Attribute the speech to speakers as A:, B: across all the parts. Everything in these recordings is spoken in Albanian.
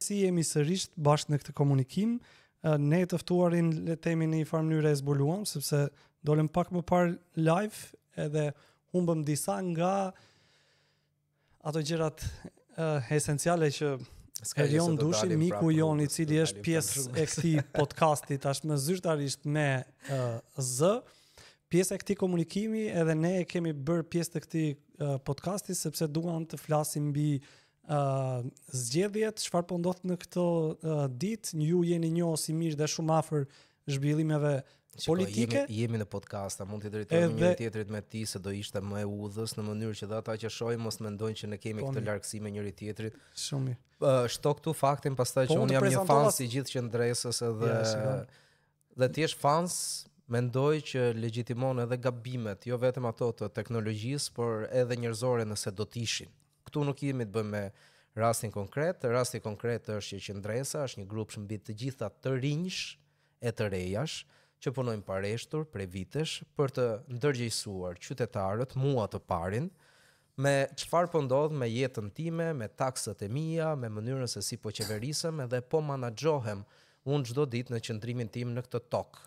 A: Si jemi sërish bashkë në këtë komunikim, ne të ftuarin le të themi në një farë mënyrë e zbuluam, sepse dolëm pak më parë live edhe humbëm disa nga ato gjërat esenciale që Erion Dushi, miku jon I cili është pjesë e këtij podcasti tashmë zyrtarisht me Z, pjesë e këtij komunikimi, edhe ne kemi bërë pjesë të këtij podcasti sepse duam të flasim mbi zgjedhjet, çfarë po ndodh në këto ditë, ju jeni njohur si mirë dhe shumë afër zhvillimeve politike.
B: Jemi në podcast, a mund të drejtojmë njëri tjetrit me ti se do ishte më e udhës në mënyrë që dhe ata që shohin mos mendojnë që ne kemi këtë largësi me njëri tjetrit.
A: Shumë mirë.
B: Shto këtu faktin pastaj që unë jam një fans I gjithë qendresës dhe ti je fans, mendoj që legjitimon edhe gabimet, jo vetëm ato të teknologjisë, por edhe njerëzore nëse do të ishin. Këtu nuk jemi të bëjmë me rastin konkret. Rasti konkret është që qendresa është një grup mbi të gjitha të rinjsh e të rejash që punojnë pareshtur prej vitesh për të ndërgjegjësuar qytetarët, mua të parin, me çfarë po ndodh me jetën time, me taksat e mia, me mënyrën se si po qeverisem edhe po menaxhohem unë çdo ditë në qendrimin tim në këtë tokë.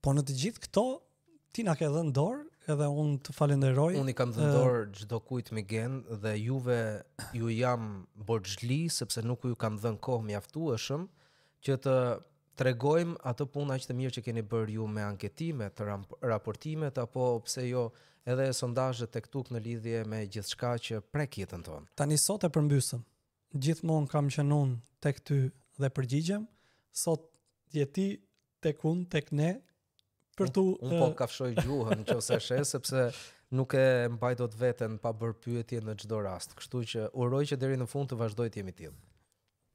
A: Po në të gjithë këto ti na ke dhënë dorë, edhe unë të falenderoj.
B: Unë I kam dhënë dorë çdo kujt migen dhe juve ju jam borxhli sepse nuk ju kam dhënë kohë mjaftueshëm që të tregojmë atë punë aq të mirë që keni bërë ju me anketime, të raportimet apo pse jo edhe sondazhet tek tuk në lidhje me gjithçka që prek jetën tonë.
A: Tani sot e përmbysëm. Gjithmonë kam qenë unë tek ty dhe përgjigjem. Sot je ti tek unë, tek ne.
B: Unë po kafshoj gjuhën nëse shes sepse nuk e mbaj dot veten pa bërë pyetje në çdo rast. Kështu që uroj që deri në fund të vazhdoj të jemi tillë.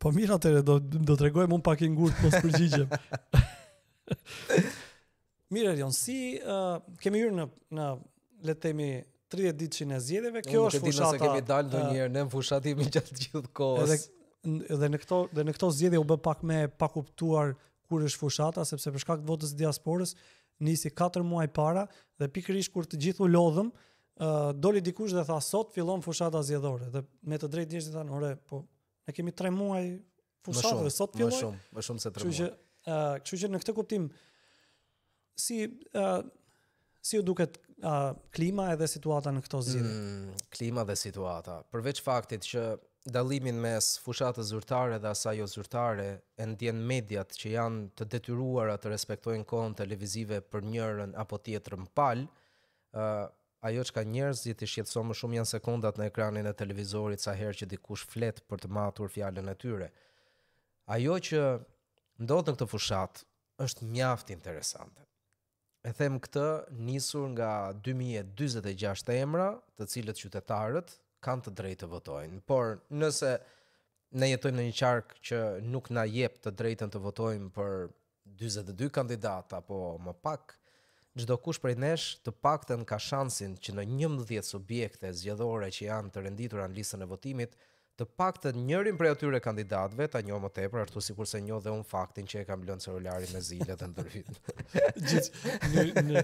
A: Po mirë atëre do t'rregojmë unë pak I ngurt mos përgjigjem. Mirë Erion, si kemi hyrë në le të themi 30 ditëshin e zgjedhjeve, kjo është fushata.
B: Nëse kemi dalë ndonjëherë ne në fushat jemi gjatë gjithë kohës.
A: Edhe në këto zgjedhje u bë pak me pa kuptuar kur është fushata, sepse për shkak të votës së diasporës nisi 4 muaj para dhe pikërisht kur të gjithë u lodhëm, doli dikush dhe tha sot fillon fushata zgjedhore dhe me të drejtë njerëzit thanë, "Ore, po ne kemi 3 muaj fushatë dhe sot filloi."
B: Më shumë se 3 muaj.
A: Kështu që në këtë kuptim si u duket klima edhe situata në këto zgjedhje?
B: Klima dhe situata. Përveç faktit që dallimin mes fushatës zyrtare dhe asaj jo zyrtare e ndjen mediat që janë të detyruara të respektojnë kohën televizive për njërën apo tjetrën palë, ajo që ka njerëzit I shqetëson më shumë janë sekondat në ekranin e televizorit sa herë që dikush flet për të matur fjalën e tyre. Ajo që ndodh në këtë fushat është mjaft interesante. E them këtë nisur nga 2046 emra, të cilët qytetarët kanë të drejtë të votojnë, por nëse ne jetojmë në një qark që nuk na jep të drejtën të votojmë për 42 kandidat apo më pak, çdo kush prej nesh të paktën ka shansin që në 11 subjekte zgjedhore që janë të renditura në listën e votimit, të paktën njërin prej atyre kandidatëve ta njoh më tepër, ashtu sikurse njoh dhe unë faktin që e kam lënë celularin me zile dhe ndërhyt.
A: Në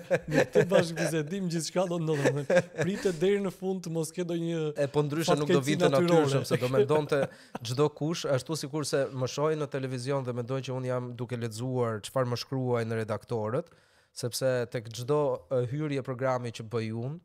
A: këtë bashkëbisedim gjithçka do ndodhë. Pritet deri në fund të mos ke ndonjë
B: po ndryshe nuk do vinte natyrshëm, se do mendonte çdo kush, ashtu sikurse më shohin në televizion dhe mendojnë që unë jam duke lexuar çfarë më shkruajnë redaktorët, sepse tek çdo hyrje programi që bëj unë,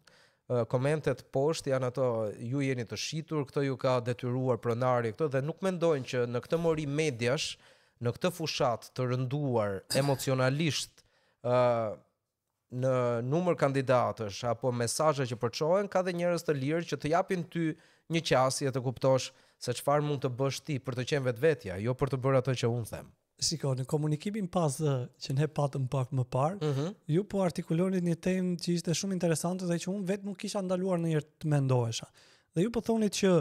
B: komentet poshtë janë ato, ju jeni të shitur, këto ju ka detyruar pronari këto, dhe nuk mendojnë që në këtë mori mediash, në këtë fushat të rënduar emocionalisht në numër kandidatësh apo mesazhe që përçohen, ka dhe njerëz të lirë që të japin ty një qasje të kuptosh se çfarë mund të bësh ti për të qenë vetvetja, jo për të bërë ato që unë them.
A: Shiko, në komunikimin pas që ne patëm pak më parë, ju po artikulonit një temë që ishte shumë interesante dhe që unë vetë nuk kisha ndaluar ndonjëherë të mendohesha. Dhe ju po thonit që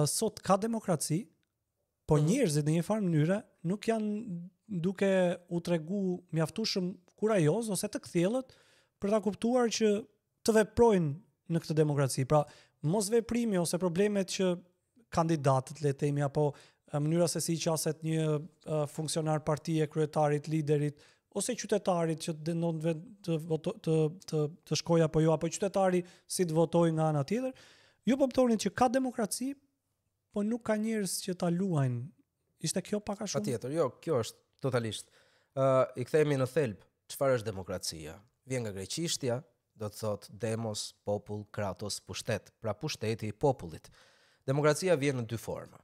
A: sot ka demokraci, po njerëzit në një farë mënyre nuk janë duke u tregu mjaftueshëm kurajoz ose të kthjellët për ta kuptuar që të veprojnë në këtë demokraci. Pra, mos veprimi ose problemet që kandidatët, le të themi, apo mënyra se si qaset një funksionar partie, kryetarit, liderit, ose qytetarit që dënon të shkojë apo jo, apo qytetari si të votojë nga ana tjetër. Ju po thonin që ka demokraci, po nuk ka njerëz që ta luajnë Ishte kjo pak a shumë?
B: Patjetër, jo, kjo është totalisht. I kthehemi në thelb, çfarë është demokracia? Vjen nga greqishtja, do të thotë demos, popull, kratos, pushtet, pra pushteti i popullit. Demokracia vjen në dy forma.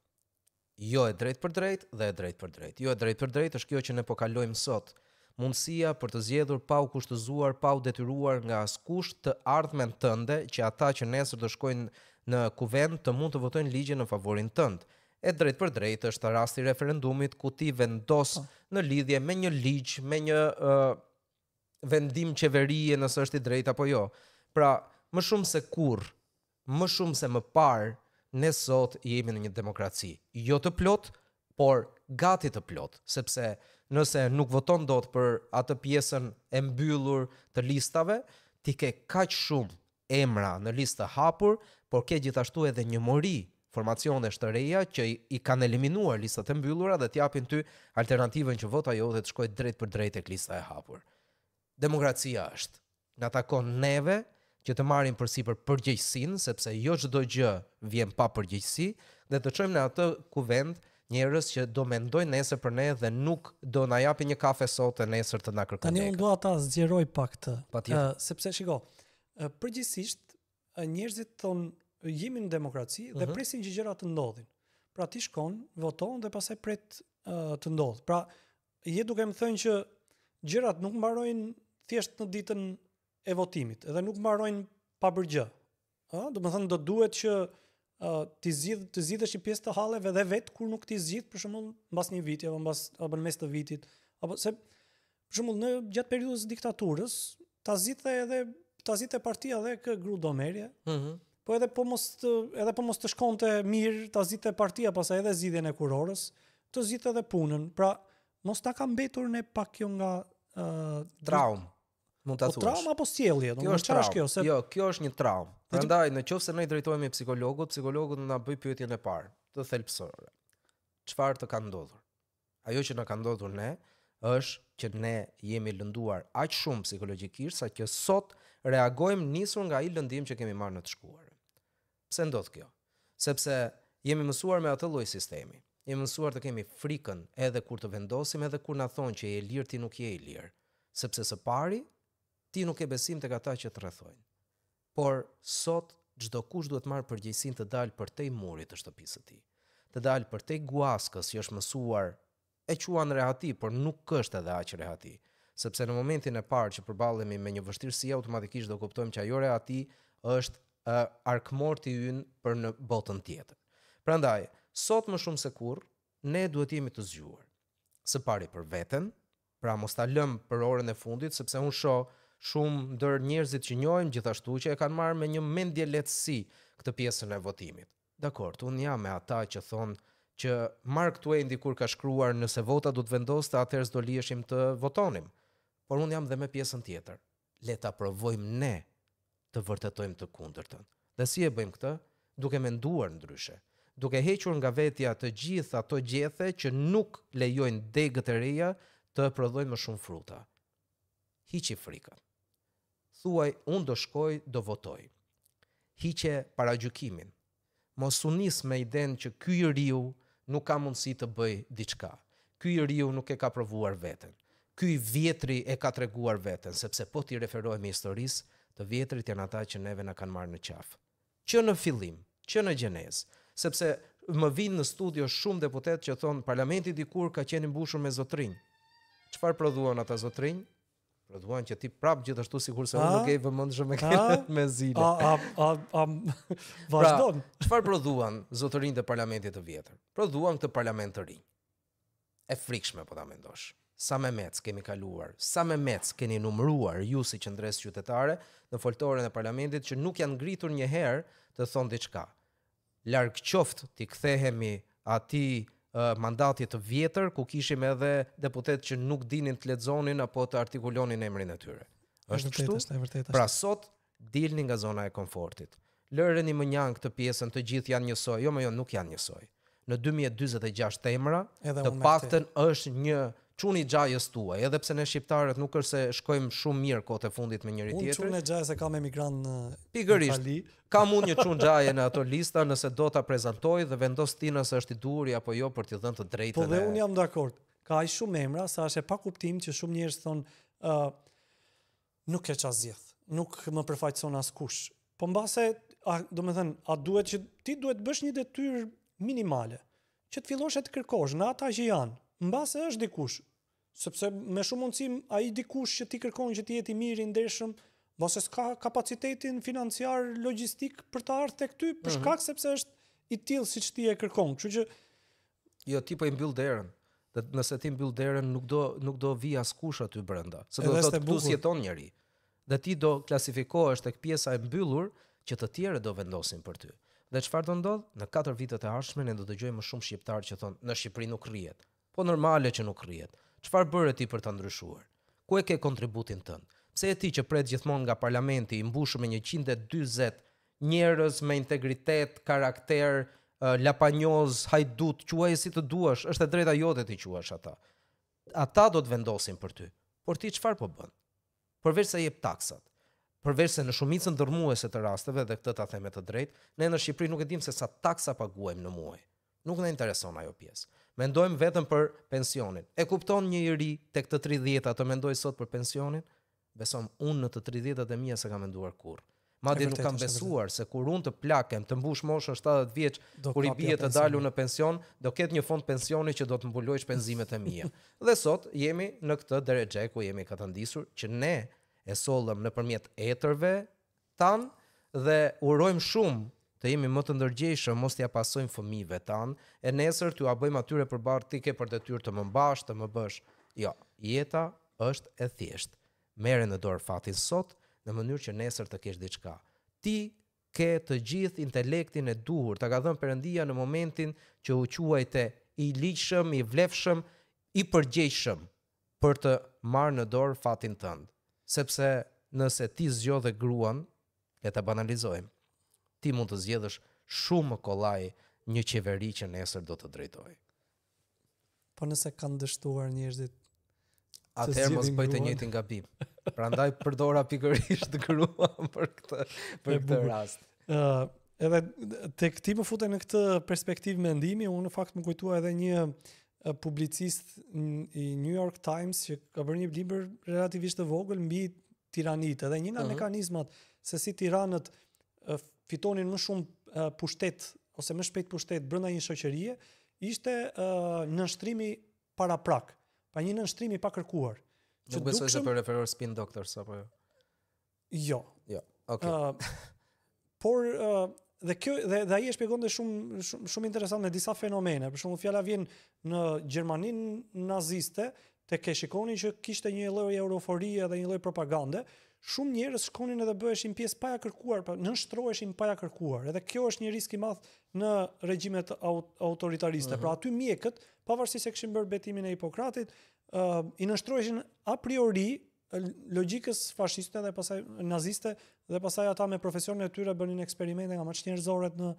B: Jo e drejt për drejt dhe e drejt për drejt. Jo e drejt për drejt është kjo që ne po kalojmë sot. Mundësia për të zgjedhur pa u kushtëzuar, pa u detyruar nga askush të ardhmen tënde, që ata që nesër do shkojnë në kuvend të mund të votojnë ligje në favorin tënd. E drejt për drejt është rasti i referendumit ku ti vendos në lidhje me një ligj, me një vendim qeverie nëse është i drejtë apo jo. Pra, më shumë se kurrë, më shumë se më parë, ne sot jemi në një demokraci. Jo të plot, por gati të plot, sepse nëse nuk voton dot për atë pjesën e mbyllur të listave, ti ke kaq shumë emra në listë të hapur, por ke gjithashtu edhe një mori formacionesh të reja që i kanë eliminuar listat e mbyllura dhe t'japin ty alternativën që vota jote të shkojë drejt për drejt tek lista e hapur. Demokracia është. Na takon neve që të marrim përsipër përgjegjësinë, sepse jo çdo gjë vjen pa përgjegjësi, dhe të çojmë në atë kuvend njerëz që do mendojnë nesër për ne dhe nuk do na japin një kafe sot e nesër të na kërkojnë.
A: Tani unë dua ta zgjeroj pak këtë.
B: Sepse
A: shiko, përgjithsisht njerëzit thonë jemi në demokraci dhe presin që gjërat të ndodhin. Pra ti shkon, voton dhe pastaj pret të ndodh. Pra je duke më thënë që gjërat nuk mbarojnë thjesht në ditën e votimit, edhe nuk mbarojnë pa bërë gjë. Do të thënë do duhet që të zgjidhësh një pjesë të halleve dhe vet kur nuk ti zgjidh, për shembull, mbas një viti apo në mes të vitit, apo se për shembull në gjatë periudhës diktaturës ta zgjidhte partia dhe kë Gru Domerje. Po edhe po mos të shkonte mirë, ta zgjidhte partia, pastaj edhe zgjidhjen e kurorës, të zgjidhte edhe punën. Pra, mos ta ka mbetur ne pak kjo nga
B: traumë. Mund ta thuash.
A: Trauma apo sjellje,
B: kjo. Jo, kjo është një traumë. Prandaj nëse ne i drejtohemi psikologut na bëj pyetjen e parë, të thelbësore. Çfarë të ka ndodhur? Ajo që na ka ndodhur ne është që ne jemi lënduar aq shumë psikologjikisht sa që sot reagojmë nisur nga ai lëndim që kemi marrë në të shkuarën. Pse ndodh kjo? Sepse jemi mësuar me atë lloj sistemi. Jemi mësuar të kemi frikën edhe kur të vendosim, edhe kur na thonë që je i lirë, ti nuk je i lirë. Sepse së pari ti nuk e besim tek ata që të rrethojnë. Por sot çdo kush duhet marrë përgjegjësinë të dalë përtej murit të shtëpisë së tij. Të dalë përtej guaskës që është mësuar e quan rehati, por nuk është edhe aq rehati, sepse në momentin e parë që përballemi me një vështirësi automatikisht do kuptojmë që ajo rehati është arkmorti ynë për në botën tjetër. Prandaj, sot më shumë se kurrë, ne duhet jemi të zgjuar. Së pari për veten, pra mos ta lëm për orën e fundit, sepse unë shoh shumë ndër njerëzit që njohim gjithashtu që e kanë marrë me një mendje lehtësi këtë pjesën e votimit. Dakor, unë jam me ata që thonë që Mark Twain dikur ka shkruar nëse vota do të vendoste atëherë do liheshim të votonim. Por unë jam dhe me pjesën tjetër. Le ta provojmë ne të vërtetojmë të kundërtën. Dhe si e bëjmë këtë? Duke menduar ndryshe, duke hequr nga vetja të gjitha ato gjethe që nuk lejojnë degët e reja të prodhojnë më shumë fruta. Hiqi frikën. Thuaj, unë do shkoj, do votoj. Hiqe paragjykimin. Mos u nis me idenë që ky i riu nuk ka mundësi të bëj diçka. Ky i riu nuk e ka provuar veten. Ky i vjetri e ka treguar veten, sepse po ti referohemi historisë, të vjetrit janë ata që neve na kanë marrë në qafë. Që në fillim, që në gjenezë, sepse më vinë në studio shumë deputet që thonë parlamenti dikur ka qenë mbushur me zotrinj. Çfarë prodhuan ata zotrinj? Prodhuan që ti prap gjithashtu sikur se unë nuk e vëmendshëm me zile.
A: Vazhdon.
B: Çfarë prodhuan zotërinjtë e parlamentit të vjetër? Prodhuan këtë parlament të rinj. E frikshme po ta mendosh. Sa me mec kemi kaluar, sa me mec keni numëruar ju si qendres qytetare në foltoren e parlamentit që nuk janë ngritur një herë të thonë diçka. Larg qoftë ti kthehemi atij mandatit të vjetër ku kishim edhe deputet që nuk dinin të lexonin apo të artikulonin emrin e tyre. Është kështu? Pra sot dilni nga zona e komfortit. Lëreni më njanë këtë pjesën të gjithë janë njësoj, jo nuk janë njësoj. Në 2046 emra, të paktën është një çuni xhajës tuaj, edhe pse ne shqiptarët nuk është se shkojmë shumë mirë kohët e fundit me njëri tjetrin.
A: Unë çunë xhajës e kam emigrant në
B: Pikërisht.
A: Itali.
B: Kam unë një çun xhaje në ato lista, nëse do ta prezantoj dhe vendos ti nëse është i duhur apo jo për t'i dhënë të drejtën.
A: Po dhe unë jam dakord. Ka aq shumë emra sa është e pa kuptim që shumë njerëz thonë nuk e çazjedh, nuk më përfaqëson askush. Po mbase, domethënë, a duhet që ti duhet bësh një detyrë minimale, që të fillosh të kërkosh në ata që janë. Mbase është dikush, sepse me shumë mundësi ai dikush që ti kërkon që ti jeti mirë i ndershëm, mbase s'ka kapacitetin financiar, logjistik për të ardhur tek ty, për shkak sepse është i tillë siç ti e kërkon. Kështu që
B: jo, ti po i mbyll derën. Dhe nëse ti mbyll derën, nuk do vi askush aty brenda. Se do të thotë këtu jeton njëri. Dhe ti do klasifikohesh tek pjesa e mbyllur që të tjerë do vendosin për ty. Dhe çfarë do ndodh? Në 4 vitet e ardhshme ne do dëgjojmë më shumë shqiptarë që thonë në Shqipëri nuk rrihet. Po normale që nuk rrihet. Çfarë bëre ti për ta ndryshuar? Ku e ke kontributin tënd? Pse e ti që pret gjithmonë nga parlamenti i mbushur me 140 njerëz me integritet, karakter, lapanjoz, hajdut, quaj si të duash, është e drejta jote ti quash ata. Ata do të vendosin për ty. Por ti çfarë po bën? Përveç se jep taksat, përveç se në shumicën dërmuese të rasteve, dhe këtë ta them me të drejtë, ne në Shqipëri nuk e dim se sa taksa paguajmë në muaj. Nuk na intereson ajo pjesë. Mendojmë vetëm për pensionin. E kupton një i ri tek të 30-ta të mendoj sot për pensionin? Besom unë në të 30-tat e mia se kam menduar kurrë. Madje nuk kam besuar se kur unë të plakem, të mbush moshën 70 vjeç, kur i bie të dalu në pension, do ketë një fond pensioni që do të mbulojë shpenzimet e mia. Dhe sot jemi në këtë drejtë ku jemi katëndisur që ne e sollëm nëpërmjet etërve tan dhe urojmë shumë të jemi më të ndërgjegjshëm, mos t'ia pasojmë fëmijëve tan, e nesër t'u bëjmë atyre përballë ti ke për detyrë të më mbash, të më bësh. Jo, jeta është e thjeshtë. Merre në dorë fatin sot në mënyrë që nesër të kesh diçka. Ti ke të gjithë intelektin e duhur, ta ka dhënë Perëndia në momentin që u quajte i ligjshëm, i vlefshëm, i përgjegjshëm për të marrë në dorë fatin tënd. Sepse nëse ti zgjodhe gruan, le ta banalizojmë, ti mund të zgjedhësh shumë më kollaj një qeveri që nesër do të drejtojë.
A: Po nëse kanë dështuar njerëzit,
B: atëherë mos bëj të njëjtin gabim. Prandaj përdora pikërisht gruan për këtë rast.
A: Edhe tek ti më futen në këtë perspektivë mendimi, unë në fakt më kujtua edhe një publicist i New York Times që ka bërë një libër relativisht të vogël mbi tiranitë, edhe një nga mekanizmat se si tiranët fitonin më shumë pushtet ose më shpejt pushtet brenda një shoqërie ishte nënshtrimi paraprak, pa një nënshtrim i pakërkuar.
B: Nuk besoj se për referosh Spin Doctors apo jo?
A: Jo.
B: Jo. Okay.
A: Por dhe kjo dhe ai e shpjegonte shumë interesant me disa fenomene. Për shembull, fjala vjen në Gjermaninë naziste, tek e shikonin që kishte një lloj euroforie dhe një lloj propagande. Shumë njerëz shkonin edhe bëheshin pjesë paja kërkuar, nënshtroheshin paja kërkuar. Edhe kjo është një risk i madh në regjimet autoritariste. Pra aty mjekët, pavarësisht se kishin bërë betimin e Hipokratit, i nënshtroheshin a priori logjikës fashiste dhe pastaj naziste dhe pastaj ata me profesionin e tyre bënin eksperimente nga maç njerëzore në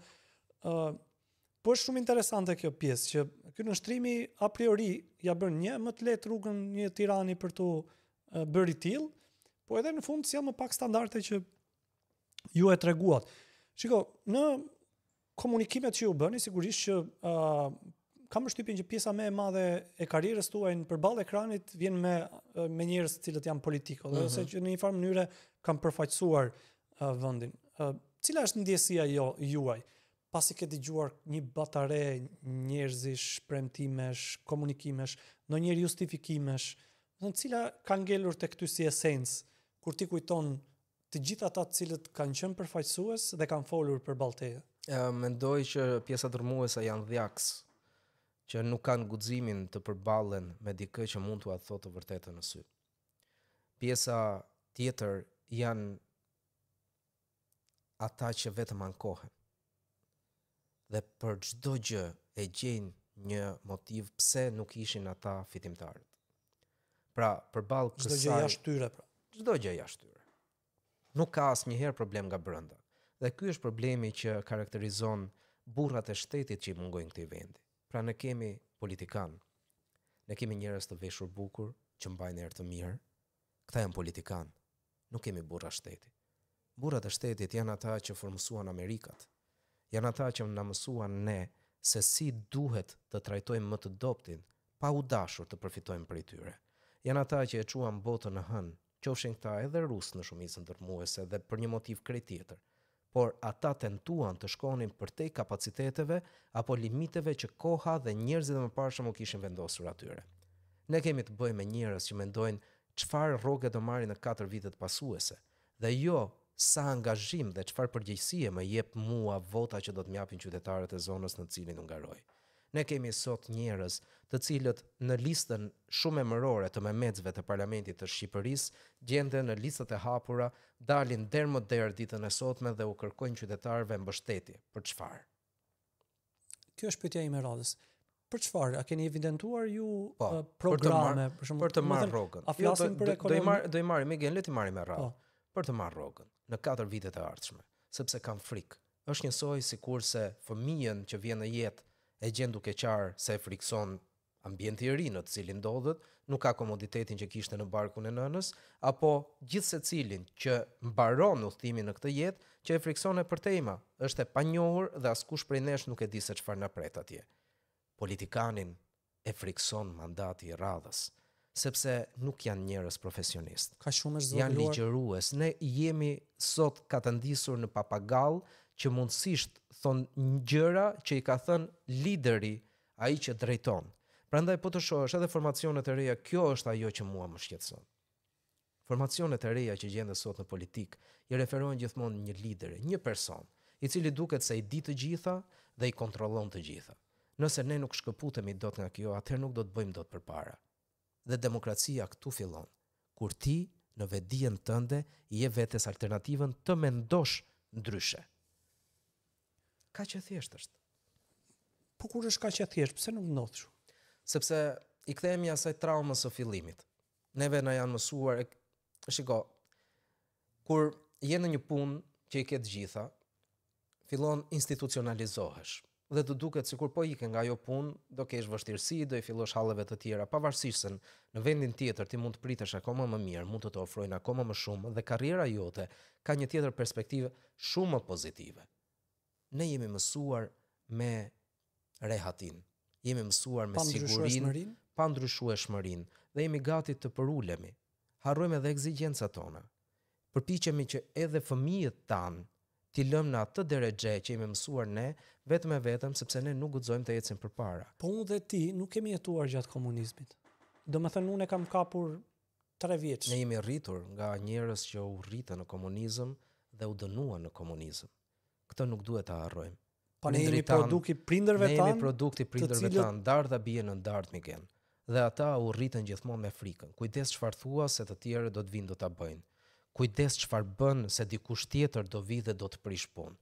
A: po është shumë interesante kjo pjesë që ky nënshtrimi a priori ja bën një më të lehtë rrugën një tirani për të bërë i tillë, po edhe në fund sjell më pak standarde që ju e treguat. Shiko, në komunikimet që ju bëni sigurisht që kam përshtypjen që pjesa më e madhe e karrierës tuaj përballë ekranit vjen me njerëz të cilët janë politikë, ose që në një farë mënyrë kanë përfaqësuar vendin. Cila është ndjesia juaj? Pasi ke dëgjuar një batare njerëzish, premtimesh, komunikimesh, ndonjëherë justifikimesh, në cila ka ngelur tek ty si esencë kur ti kujton të gjithë ata të cilët kanë qenë përfaqësues dhe kanë folur përballë teje?
B: Mendoj që pjesa dërmuese janë dhjaks, që nuk kanë guximin të përballen me dikë që mund t'ua thotë të vërtetën në sy. Pjesa tjetër janë ata që vetëm ankohen. Dhe për çdo gjë e gjejnë një motiv pse nuk ishin ata fitimtarët. Pra, përballë kësaj
A: çdo gjë jashtë tyre, pra.
B: Çdo gjë jashtë tyre. Nuk ka asnjëherë problem nga brenda. Dhe ky është problemi që karakterizon burrat e shtetit që i mungojnë këtij vendi. Pra ne kemi politikan, Ne kemi njerëz të veshur bukur që mbajnë erë të mirë. Këta janë politikanë. Nuk kemi burra shteti. Burrat e shtetit janë ata që formësuan Amerikat. Janë ata që na mësuan ne se si duhet të trajtojmë më të dobtin, pa u dashur të përfitojmë prej tyre. Janë ata që e çuan botën në hën, qofshin këta edhe rusë në shumicën ndërmuese dhe për një motiv krejt tjetër. Por ata tentuan të shkonin përtej kapaciteteve apo limiteve që koha dhe njerëzit e mëparshëm u kishin vendosur atyre. Ne kemi të bëjmë me njerëz që mendojnë çfarë rroge do marrin në 4 vitet pasuese, dhe jo sa angazhim dhe çfarë përgjegjësie më jep mua vota që do të m'japin qytetarët e zonës në cilin unë ngaroj. Ne kemi sot njerëz të cilët në listën shumë emërore të Mehmetëve të Parlamentit të Shqipërisë gjenden në listat e hapura, dalin der më der ditën e sotme dhe u kërkojnë qytetarëve mbështetje. Për çfarë?
A: Kjo është pyetja ime radhës. Për çfarë? A keni evidentuar ju
B: programe
A: për
B: të marrë rrogën?
A: A flasim për ekonomi?
B: Do i marrim Miguel, le të marrim me radhë. Për të marrë rrogën në 4 vitet e ardhshme, sepse kanë frikë. Është njësoj sikurse fëmijën që vjen në jetë e gjen duke qarë se e frikson ambienti i ri në të cilin ndodhet, nuk ka komoditetin që kishte në barkun e nënës, apo gjithë secilin që mbaron udhëtimin në këtë jetë, që e frikson e përtejma, është e panjohur dhe askush prej nesh nuk e di se çfarë na pret atje. Politikanin e frikson mandati i radhës, sepse nuk janë njerëz profesionist.
A: Ka shumë zgjuar.
B: Janë ligjërues. Ne jemi sot katëndisur në papagall që mundësisht thon gjëra që i ka thënë lideri, ai që drejton. Prandaj po të shohësh edhe formacionet e reja, kjo është ajo që mua më shqetëson. Formacionet e reja që gjenden sot në politikë i referohen gjithmonë një lideri, një person, i cili duket se i di të gjitha dhe i kontrollon të gjitha. Nëse ne nuk shkëputemi dot nga kjo, atëherë nuk do të bëjmë dot përpara. Dhe demokracia këtu fillon, kur ti në vetdijen tënde i je vetes alternativën të mendosh ndryshe. Kaq e thjesht është.
A: Po kur është kaq e thjesht, pse nuk ndodh kështu?
B: Sepse i kthehemi asaj traumës së fillimit. Neve na janë mësuar, shiko, kur je në një punë që i ke të gjitha, fillon institucionalizohesh. Dhe të duket sikur po ike nga ajo punë, do kesh vështirësi, do i fillosh halleve të tjera, pavarësisht se në vendin tjetër ti mund të pritesh akoma më mirë, mund të ofrojnë akoma më shumë dhe karriera jote ka një tjetër perspektivë shumë më pozitive. Ne jemi mësuar me rehatin, jemi mësuar me sigurinë, pa ndryshueshmërinë dhe jemi gati të përulemi. Harrojmë edhe ekzigjencat tona. Përpiqemi që edhe fëmijët tanë ti lëm në atë deregje që jemi mësuar ne, vetëm e vetëm sepse ne nuk guxojmë të ecim përpara.
A: Po unë dhe ti nuk kemi jetuar gjatë komunizmit. Domethënë unë e kam kapur 3 vjeç.
B: Ne jemi rritur nga njerëz që u rritën në komunizëm dhe u dënuan në komunizëm. Këtë nuk duhet ta harrojmë.
A: Po ne jemi produkti prindërve tanë.
B: Ne jemi produkti prindërve tanë, dardha bie në dardh, Miguel. Dhe ata u rritën gjithmonë me frikën. Kujdes çfarë thua se të tjerë do të vinë do ta bëjnë. Kujdes çfarë bën se dikush tjetër do vi dhe do të prish punë.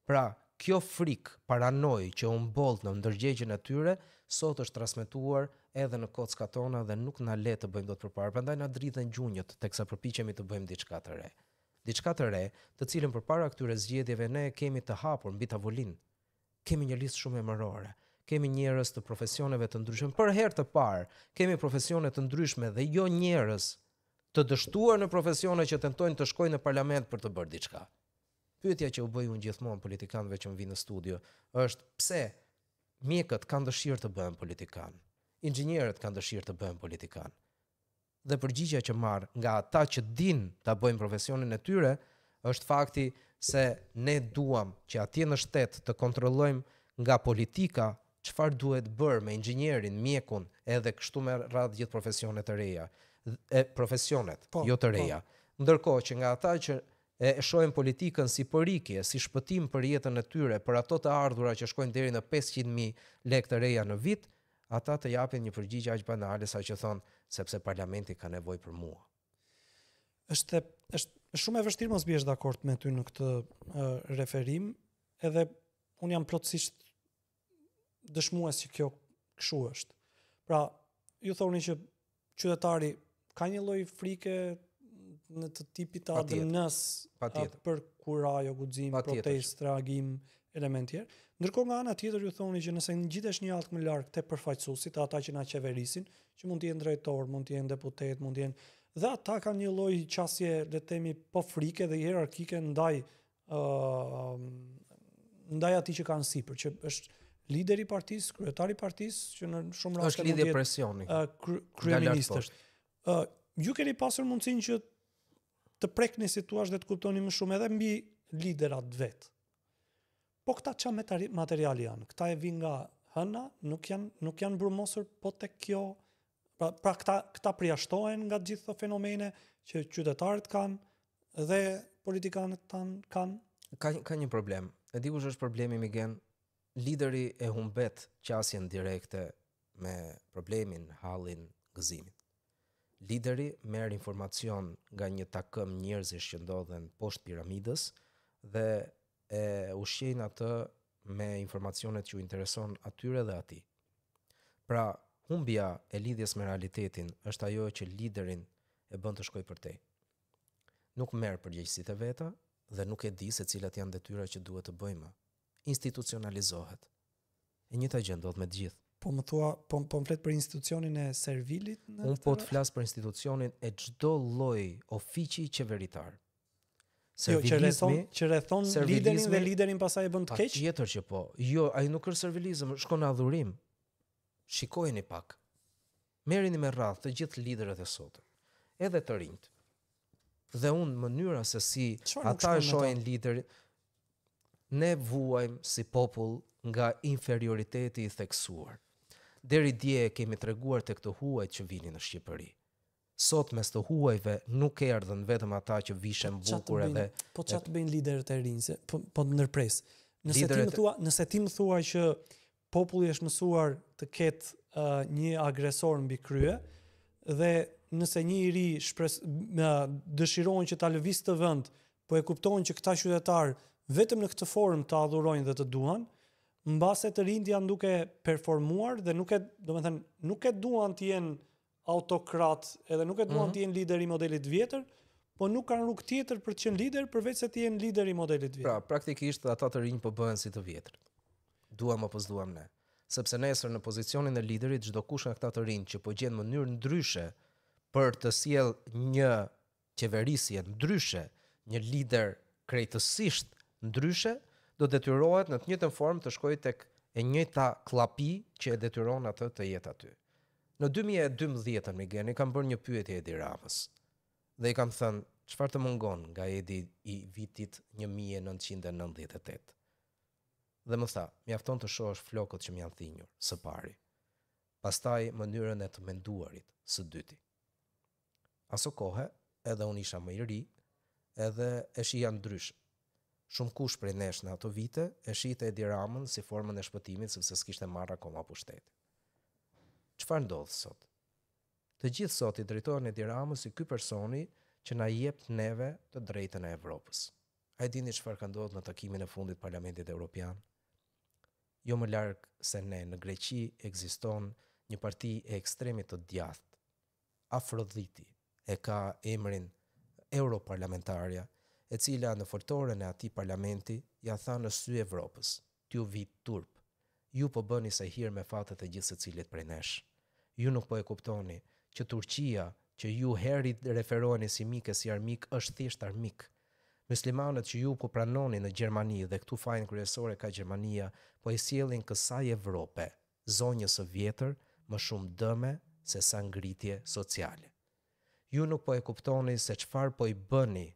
B: Pra, kjo frikë, paranoj që u mboll në ndërgjegjen e tyre, sot është transmetuar edhe në kockat tona dhe nuk na le të bëjmë dot përpara. Prandaj na dridhen gjunjët teksa përpiqemi të bëjmë diçka të re. Diçka të re, të cilën përpara këtyre zgjedhjeve ne kemi të hapur mbi tavolinë. Kemi një listë shumë emërore. Kemi njerëz të profesioneve të ndryshme. Për herë të parë, kemi profesione të ndryshme dhe jo njerëz të dështuar në profesione që tentojnë të shkojnë në parlament për të bërë diçka. Pyetja që u bëj unë gjithmonë politikanëve që më vinë në studio është pse mjekët kanë dëshirë të bëhen politikan, inxhinierët kanë dëshirë të bëhen politikan. Dhe përgjigjja që marr nga ata që din ta bëjnë profesionin e tyre është fakti se ne duam që atje në shtet të kontrollojmë nga politika çfarë duhet bërë me inxhinierin, mjekun, edhe kështu me radhë gjithë profesionet e reja. Profesionet, jo të reja. Ndërkohë që nga ata që e shohin politikën si përikje, si shpëtim për jetën e tyre, për ato të ardhura që shkojnë deri në 500.000 lekë të reja në vit, ata të japin një përgjigje aq banale sa që thonë sepse parlamenti ka nevojë për mua.
A: Është shumë e vështirë mos biesh dakord me ty në këtë referim, edhe un jam plotësisht dëshmues që kjo kështu është. Pra, ju thoni që qytetari ka një lloj frike në të tipit të adënës për kurajo, guxim, protestë, reagim element tjerë. Ndërkohë nga ana tjetër ju thoni që nëse ngjitesh një alt më larg te përfaqësuesit, ata që na qeverisin, që mund të jenë drejtor, mund të jenë deputet, mund të jenë dhe ata kanë një lloj qasje, le të themi, po frike dhe hierarkike ndaj ndaj atij që kanë sipër, që është lideri i partisë, kryetari i partisë, që në shumë raste
B: është lidhje presioni.
A: Kryeministri. Ju keni pasur mundësinë që të prekni si thua dhe të kuptoni më shumë edhe mbi liderat vet. Po këta çfarë materiali janë? Këta e vinë nga hëna, nuk janë brumosur po tek kjo. Pra këta përjashtohen nga gjithë këto fenomene që qytetarët kanë dhe politikanët kanë.
B: Ka një problem. E di kush është problemi, Migen? Lideri e humbet qasjen direkte me problemin, hallin, gëzimin. Lideri merr informacion nga një takëm njerëzish që ndodhen poshtë piramidës dhe e ushqejnë atë me informacionet që u intereson atyre dhe atij. Pra, humbja e lidhjes me realitetin është ajo që liderin e bën të shkojë përtej. Nuk merr përgjegjësitë e veta dhe nuk e di se cilat janë detyrat që duhet të bëjmë. Institucionalizohet. E njëjta gjë ndodh me të gjithë.
A: Po më thua, po më flet për institucionin e servilit?
B: Unë po të flas për institucionin e çdo lloji ofici qeveritar.
A: Që rrethon liderin dhe liderin pastaj e bën të keq?
B: Patjetër që po. Jo, ai nuk është servilizëm, shkon në adhurim. Shikojeni pak. Merreni me radhë të gjithë liderët e sotëm, edhe të rinjt. Dhe unë mënyra se si ata e shohin liderin, ne vuajmë si popull nga inferioriteti i theksuar. Deri dje kemi treguar tek të huajt që vinin në Shqipëri. Sot mes të huajve nuk erdhën vetëm ata që vishen bukur edhe.
A: Po çfarë të bëjnë liderët e rinj? Po ndërpres. Nëse ti më thua që populli është mësuar të ketë një agresor mbi krye dhe nëse një i ri dëshiron që ta lëviz të vend, po e kuptojnë që këta qytetar vetëm në këtë formë ta adhurojnë dhe të duan, mbase të rinjt janë duke performuar dhe nuk e duan të jenë autokrat, edhe nuk e duan të jenë lider i modelit vjetër, po nuk kanë rrugë tjetër për të qenë lider përveç se të jenë lider i modelit vjetër.
B: Pra, praktikisht ata të rinj po bëhen si të vjetër. Duam apo s'duam ne. Sepse nesër në pozicionin e liderit çdo kush nga këta të rinj që po gjen mënyrë ndryshe për të sjell një qeverisje ndryshe, një lider krejtësisht ndryshe, do detyrohet në të njëjtën formë të shkojë tek e njëjta llapi që e detyron atë të jetë aty. Në 2012 Migeni kam bërë një pyetje Edi Ramës dhe i kam thënë çfarë të mungon nga Edi i vitit 1998. Dhe më tha, mjafton të shohësh flokët që më janë thinjur së pari. Pastaj mënyrën e të menduarit së dyti. Aso kohë edhe unë isha më i ri, edhe e shija ndryshe. Shumë kush prej nesh në ato vite e shite Edi Ramën si formën e shpëtimit sepse s'kishte marrë akoma pushtetin. Çfarë ndodh sot? Të gjithë sot i drejtohen Edi Ramës si ky personi që na jep neve të drejtën e Evropës. A e dini çfarë ka ndodhur në takimin e fundit Parlamentit Evropian? Jo më larg se ne në Greqi ekziston një parti e ekstremit të djathtë. Afrodhiti e ka emrin Europarlamentarja, e cila në foltoren e atij parlamenti ja tha në sy Evropës: "T'ju vit turp. Ju po bëni sa hir me fatet e gjithë secilit prej nesh. Ju nuk po e kuptoni që Turqia, që ju herë referoheni si mik e si armik, është thjesht armik. Muslimanët që ju po pranoni në Gjermani dhe këtu fajin kryesore ka Gjermania, po i sjellin kësaj Evrope, zonjës së vjetër, më shumë dëme se sa ngritje sociale. Ju nuk po e kuptoni se çfarë po i bëni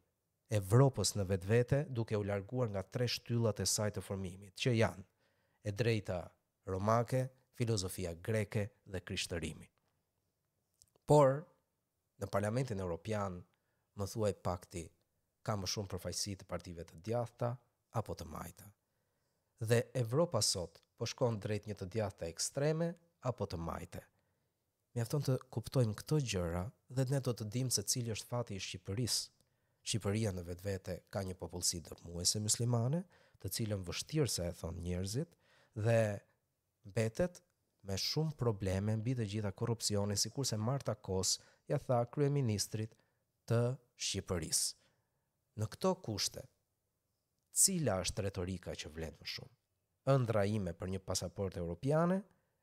B: Evropës në vetvete duke u larguar nga 3 shtyllat e saj të formimit, që janë e drejta romake, filozofia greke dhe krishtërimi. Por, në Parlamentin Evropian, më thuaj pakti, ka më shumë përfaqësi të partive të djathta apo të majta. Dhe Evropa sot po shkon drejt një të djathta ekstreme apo të majte. Mjafton të kuptojmë këto gjëra dhe ne do të dimë se cili është fati i Shqipërisë. Shqipëria në vetvete ka një popullsi dërmuese muslimane, të cilën vështirë se e thon njerëzit, dhe mbetet me shumë probleme mbi të gjitha korrupsioni, sikurse Marta Kos ja tha kryeministrit të Shqipërisë. Në këto kushte, cila është retorika që vlen më shumë? Ëndra ime për një pasaportë europiane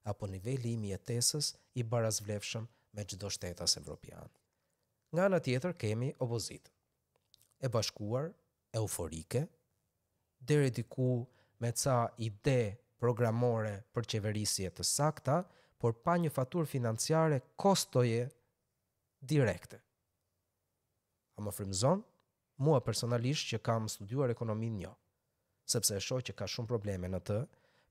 B: apo niveli im i jetesës i barazvlefshëm me çdo shtetas evropian? Nga ana tjetër kemi opozitën. E bashkuar, euforike, deri diku me ca ide programore për qeverisje të sakta, por pa një faturë financiare kostoje direkte. A më frymëzon? Mua personalisht që kam studiuar ekonominë jo, sepse e shoh që ka shumë probleme në të,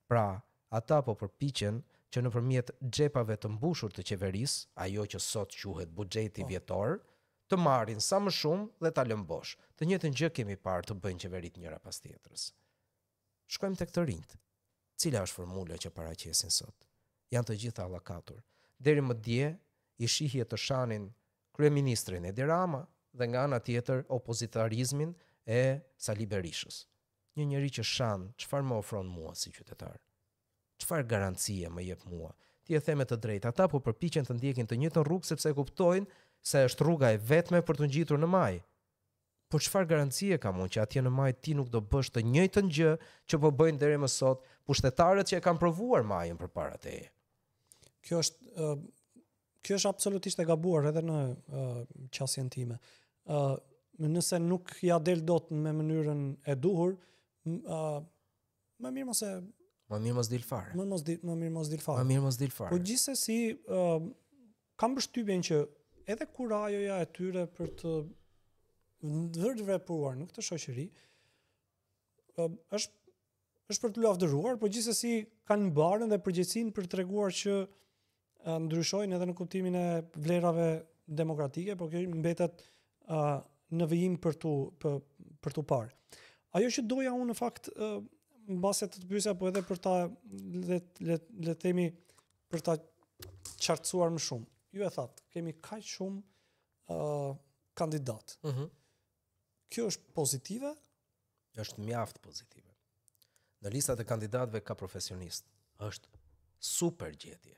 B: pra ata po përpiqen që nëpërmjet xhepave të mbushur të qeverisë, ajo që sot quhet buxheti vjetor, të marrin sa më shumë dhe ta lënë bosh. Të njëjtën gjë kemi parë të bëjnë qeverit njëra pas tjetrës. Shkojmë tek të rinjt. Cila është formula që paraqesin sot? Janë të gjitha allakatur. Deri më dje i shihje të shanin kryeministrin Edi Rama dhe nga ana tjetër opozitarizmin e Sali Berishës. Një njeri që shan, çfarë më ofron mua si qytetar? Çfarë garancie më jep mua? Ti e the me të drejtë, ata po përpiqen të ndjekin të njëjtën rrugë sepse e kuptojnë se është rruga e vetme për të ngjitur në maj. Por çfarë garancie kam unë që atje në maj ti nuk do bësh të njëjtën gjë që po bëjnë deri më sot pushtetarët që e kanë provuar majën përpara teje?
A: Kjo është absolutisht e gabuar edhe në qasjen time. Nëse nuk ja del dot me mënyrën e duhur, më mirë mos
B: dil fare.
A: Më mirë mos dil fare. Po gjithsesi kam përshtypjen që edhe kurajoja e tyre për të vepruar në këtë shoqëri është për të lavdëruar, por gjithsesi kanë mbarën dhe përgjegjësinë për treguar që ndryshojnë edhe në kuptimin e vlerave demokratike, por kjo mbetet në vijim për tu parë. Ajo që doja unë në fakt mbase të pyesja, po edhe për ta le themi për ta qartësuar më shumë. Ju e thatë, kemi kaq shumë kandidat. Kjo është pozitive?
B: Është mjaft pozitive. Në listat e kandidatëve ka profesionist. Është super gjetje.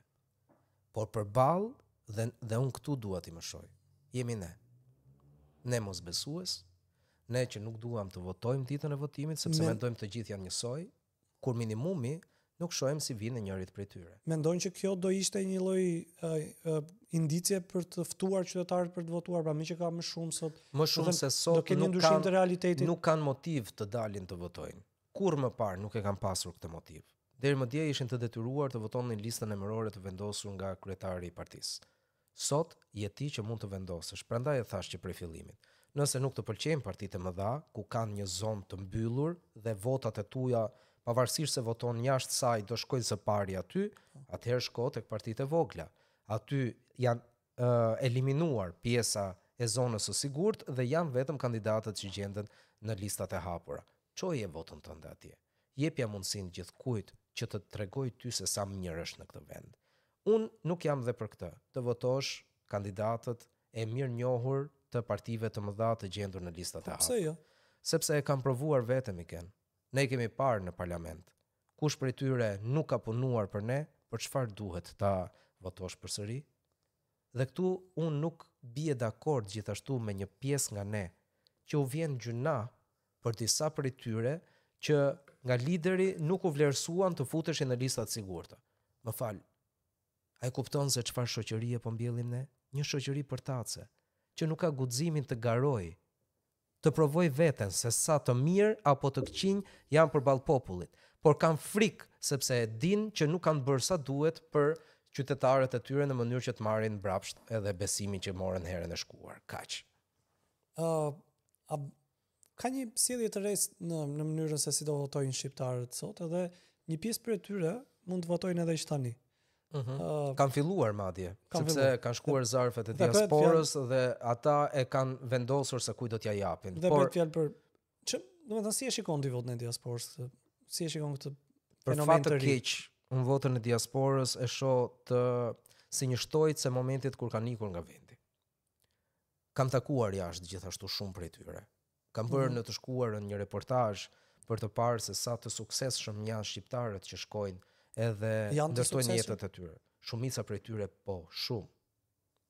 B: Por përballë dhe unë këtu dua t'i më shoj. Jemi ne. Ne mosbesues, ne që nuk duam të votojmë ditën e votimit sepse mendojmë të gjithë janë njësoj, kur minimumi nuk shohim si vinë njërit prej tyre.
A: Mendojnë që kjo do ishte një lloj indicie për të ftuar qytetarët për të votuar, pra më që ka më shumë sot.
B: Më shumë se sot nuk kanë motiv të dalin të votojnë. Kur më parë nuk e kanë pasur këtë motiv. Deri më dje ishin të detyruar të votonin listën emërore të vendosur nga kryetari i partisë. Sot je ti që mund të vendosësh. Prandaj e thash që prej fillimit. Nëse nuk të pëlqejnë partitë e mëdha, ku kanë një zonë të mbyllur dhe votat e tuaja, pavarësisht se voton jashtë saj, do shkojnë së pari aty, atëherë shko tek partitë e vogla. Aty janë eliminuar pjesa e zonës së sigurt dhe janë vetëm kandidatët që gjenden në listat e hapura. Çoje votën tënde atje. Jepja mundësinë gjithkujt që të tregoj ty se sa mirë është në këtë vend. Unë nuk jam dhe për këtë, të votosh kandidatët e mirë njohur të partive të mëdha të gjendur në listat e hapura.
A: Pse jo?
B: Sepse e kam provuar vetëm i ken. Ne kemi parë në parlament. Kush prej tyre nuk ka punuar për ne, për çfarë duhet ta votosh përsëri? Dhe këtu unë nuk bie dakord gjithashtu me një pjesë nga ne që u vjen gjuna për disa prej tyre që nga lideri nuk u vlerësuan të futeshin në listat sigurta. Më fal. A e kupton se çfarë shoqërie po mbjellim ne? Një shoqëri përtace, që nuk ka guximin të garoj, të provoj veten se sa të mirë apo të këqinj janë përballë popullit, por kanë frikë sepse e dinë që nuk kanë bërë sa duhet për qytetarët e tyre në mënyrë që të marrin mbrapsht edhe besimin që morën herën e shkuar. Kaq.
A: Ka një sjellje të re në mënyrën se si do votojnë shqiptarët sot, edhe një pjesë prej tyre mund të votojnë edhe tani.
B: Kanë filluar madje, sepse kanë shkuar zarfet e diasporës dhe ata e kanë vendosur se kujt do t'ja japin.
A: Dhe për fjalë për domethënë si e shikon ti votën e diasporës? Si e shikon këtë fenomen të ri?
B: Keq, unë votën e diasporës e shoh si një shtojcë e momentit kur kanë ikur nga vendi. Kam takuar jashtë gjithashtu shumë prej tyre. Kam bërë në të shkuarën një reportazh për të parë se sa të suksesshëm janë shqiptarët që shkojnë edhe ndërtojnë jetët e tyre. Shumica prej tyre po, shumë.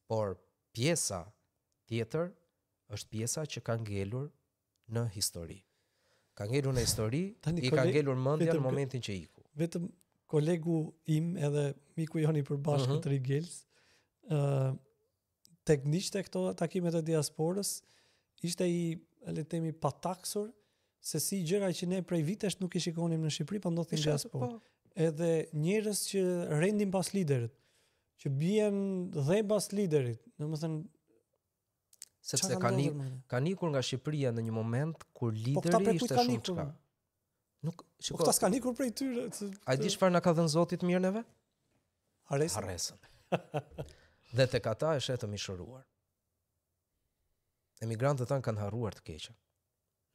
B: Por pjesa tjetër është pjesa që ka ngelur në histori. Ka ngelur në histori,
A: Tani
B: i ka ngelur mendja
A: vetëm
B: në momentin që iku.
A: Vetëm kolegu im edhe miku Joni përbashkë të Rigels, tek nishte këto takimet e diasporës, ishte le të themi pataksur se si gjëra që ne prej vitesh nuk i shikonim në Shqipëri, po ndodhin në diasporë. Edhe njerëz që rendin pas liderit, që bien dhe pas liderit, domethënë
B: sepse kanë ikur nga Shqipëria në një moment kur lideri ishte shumë çka. Nuk,
A: shiko. Po këta s'kan ikur prej tyre.
B: A di çfarë na ka dhënë Zoti të mirë neve?
A: Harresën.
B: Dhe tek ata është të mishëruar. Emigrantët tanë kanë harruar të keqen.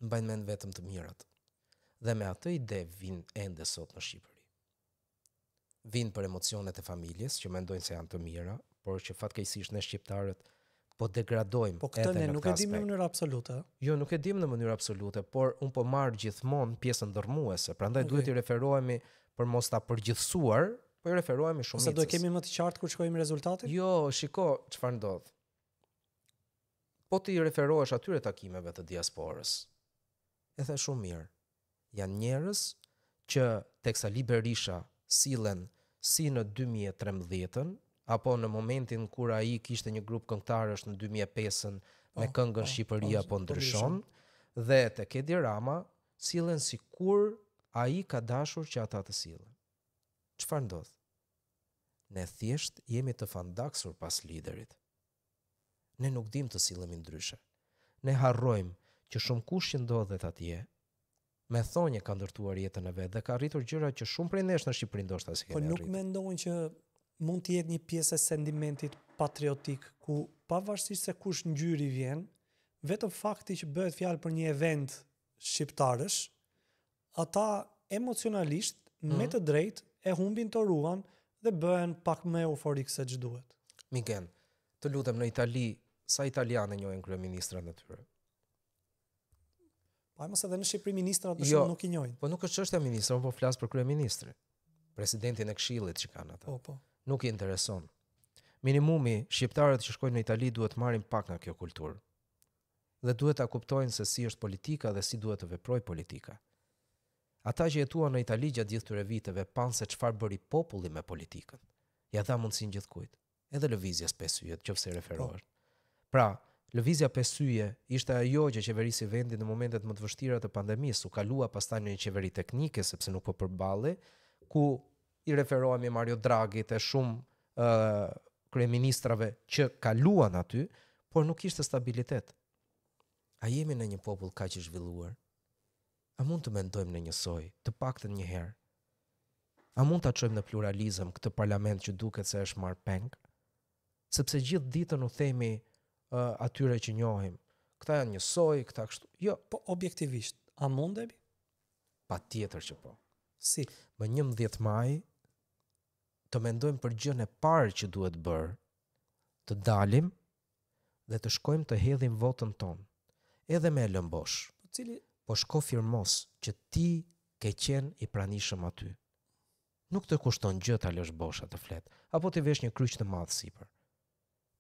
B: Mbajnë mend vetëm të mirat. Dhe me atë ide vinë ende sot në Shqipëri. Vinë për emocionet e familjes, që mendojnë se janë të mira, por që fatkeqësisht ne shqiptarët po degradojmë.
A: Po këtë ne nuk e dim në mënyrë absolute.
B: Jo, nuk e dim në mënyrë absolute, por un po marr gjithmonë pjesën ndërmuese, prandaj duhet i referohemi për mos ta përgjithësuar, po i referohemi shumicës.
A: Ose do e kemi më të qartë kur shkojmë rezultatin?
B: Jo, shiko çfarë ndodh. Po ti i referohesh atyre takimeve të diasporës. E the shumë mirë. Janë njerëz që teksa Li Berisha sillen si në 2013-ën, apo në momentin kur ai kishte një grup këngëtarësh në 2005-ën me këngën Shqipëria po ndryshon, dhe tek Edi Rama sillen sikur ai ka dashur që ata të sillen. Çfarë ndodh? Ne thjesht jemi të fandaksur pas liderit. Ne nuk dim të sillemi ndryshe. Ne harrojmë që shumë kush që ndodhet atje, me thonje ka ndërtuar jetën e vet dhe ka arritur gjëra që shumë prej nesh në Shqipëri ndoshta si kemi arritur.
A: Po nuk mendojnë që mund të jetë një pjesë e sentimentit patriotik ku pavarësisht se kush ngjyri vjen, vetëm fakti që bëhet fjalë për një event shqiptarësh, ata emocionalisht me të drejtë e humbin të ruan dhe bëhen pak më euforik se ç'duhet.
B: Migen, të lutem, në Itali, sa italianë njohin kryeministrat e tyre?
A: Pa mos edhe në Shqipëri ministrat për
B: Jo,
A: shkak nuk i njohin.
B: Po nuk është çështja ministra, unë po flas për kryeministrin. Presidentin e Këshillit që kanë ata.
A: Po.
B: Nuk i intereson. Minimumi shqiptarët që shkojnë në Itali duhet marrin pak nga kjo kulturë. Dhe duhet ta kuptojnë se si është politika dhe si duhet të veprojë politika. Ata që jetuan në Itali gjatë gjithë këtyre viteve pan se çfarë bëri populli me politikën. Ja dha mundësinë gjithkujt. Edhe lëvizjes 5 yje, nëse referohesh. Pra, lëvizja 5 yje ishte ajo që qeverisi vendin në momentet më të vështira të pandemisë, u kalua pastaj në një qeveri teknike sepse nuk po përballej, ku i referohemi Mario Draghit e shumë kryeministrave që kaluan aty, por nuk ishte stabilitet. A jemi në një popull kaq i zhvilluar? A mund të mendojmë në njësoj, të paktën një herë? A mund ta çojmë në pluralizëm këtë parlament që duket se është marrë peng? Sepse gjithë ditën u themi atyre që njohim, këta janë njësoj, këta kështu. Jo,
A: po objektivisht, a mundemi?
B: Patjetër që po.
A: Si?
B: Më 11 maj të mendojmë për gjën e parë që duhet bërë, të dalim dhe të shkojmë të hedhim votën tonë, edhe me lëmbosh. Po shko firmos që ti ke qenë i pranishëm aty. Nuk të kushton gjë ta lësh bosha të flet, apo të vesh një kryq të madh sipër.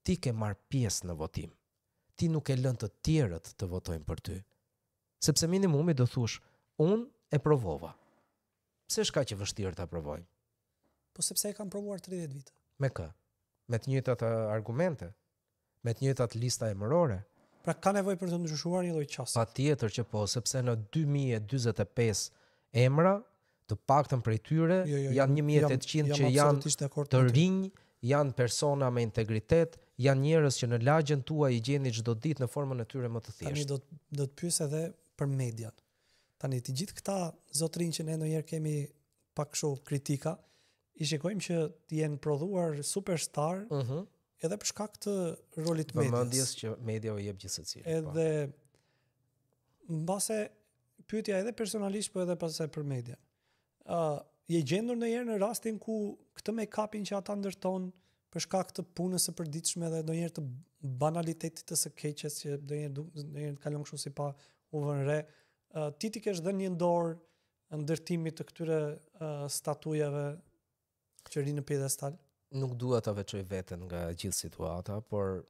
B: Ti ke marr pjesë në votim. Ti nuk e lën të tjerët të votojnë për ty. Sepse minimumi do thush, unë e provova. Pse është kaq e vështirë ta provoj?
A: Po sepse e kam provuar 30 vite.
B: Me kë? Me të njëjtat argumente? Me të njëjtat lista emërore?
A: Pra ka nevojë për të ndryshuar një lloj çasti.
B: Patjetër që po, sepse në 2045 emra, të paktën prej tyre janë 1800 që janë të rinj, janë persona me integritet, janë njerëz që në lagjen tuaj i gjeni çdo ditë në formën e tyre më të thjeshtë.
A: Tani do të pyes edhe për median. Tani të gjithë këta zotrinj që ne ndonjëherë kemi pak kështu kritika, i shikojmë që të jenë prodhuar superstar, edhe për shkak të rolit medias.
B: Vëmendjes që media u jep gjithsesi.
A: Edhe mbase pyetja edhe personalisht, po edhe pastaj për media. Je gjendur ndonjëherë në rastin ku këtë make-upin që ata ndërton për shkak të punës së përditshme dhe ndonjëherë të banalitetit të së keqes që ndonjëherë kalon kështu si pa u vënë re, ti kesh dhënë një dorë ndërtimit të këtyre statujave që rinë në piedestal?
B: Nuk dua ta veçoj veten nga gjithë situata, por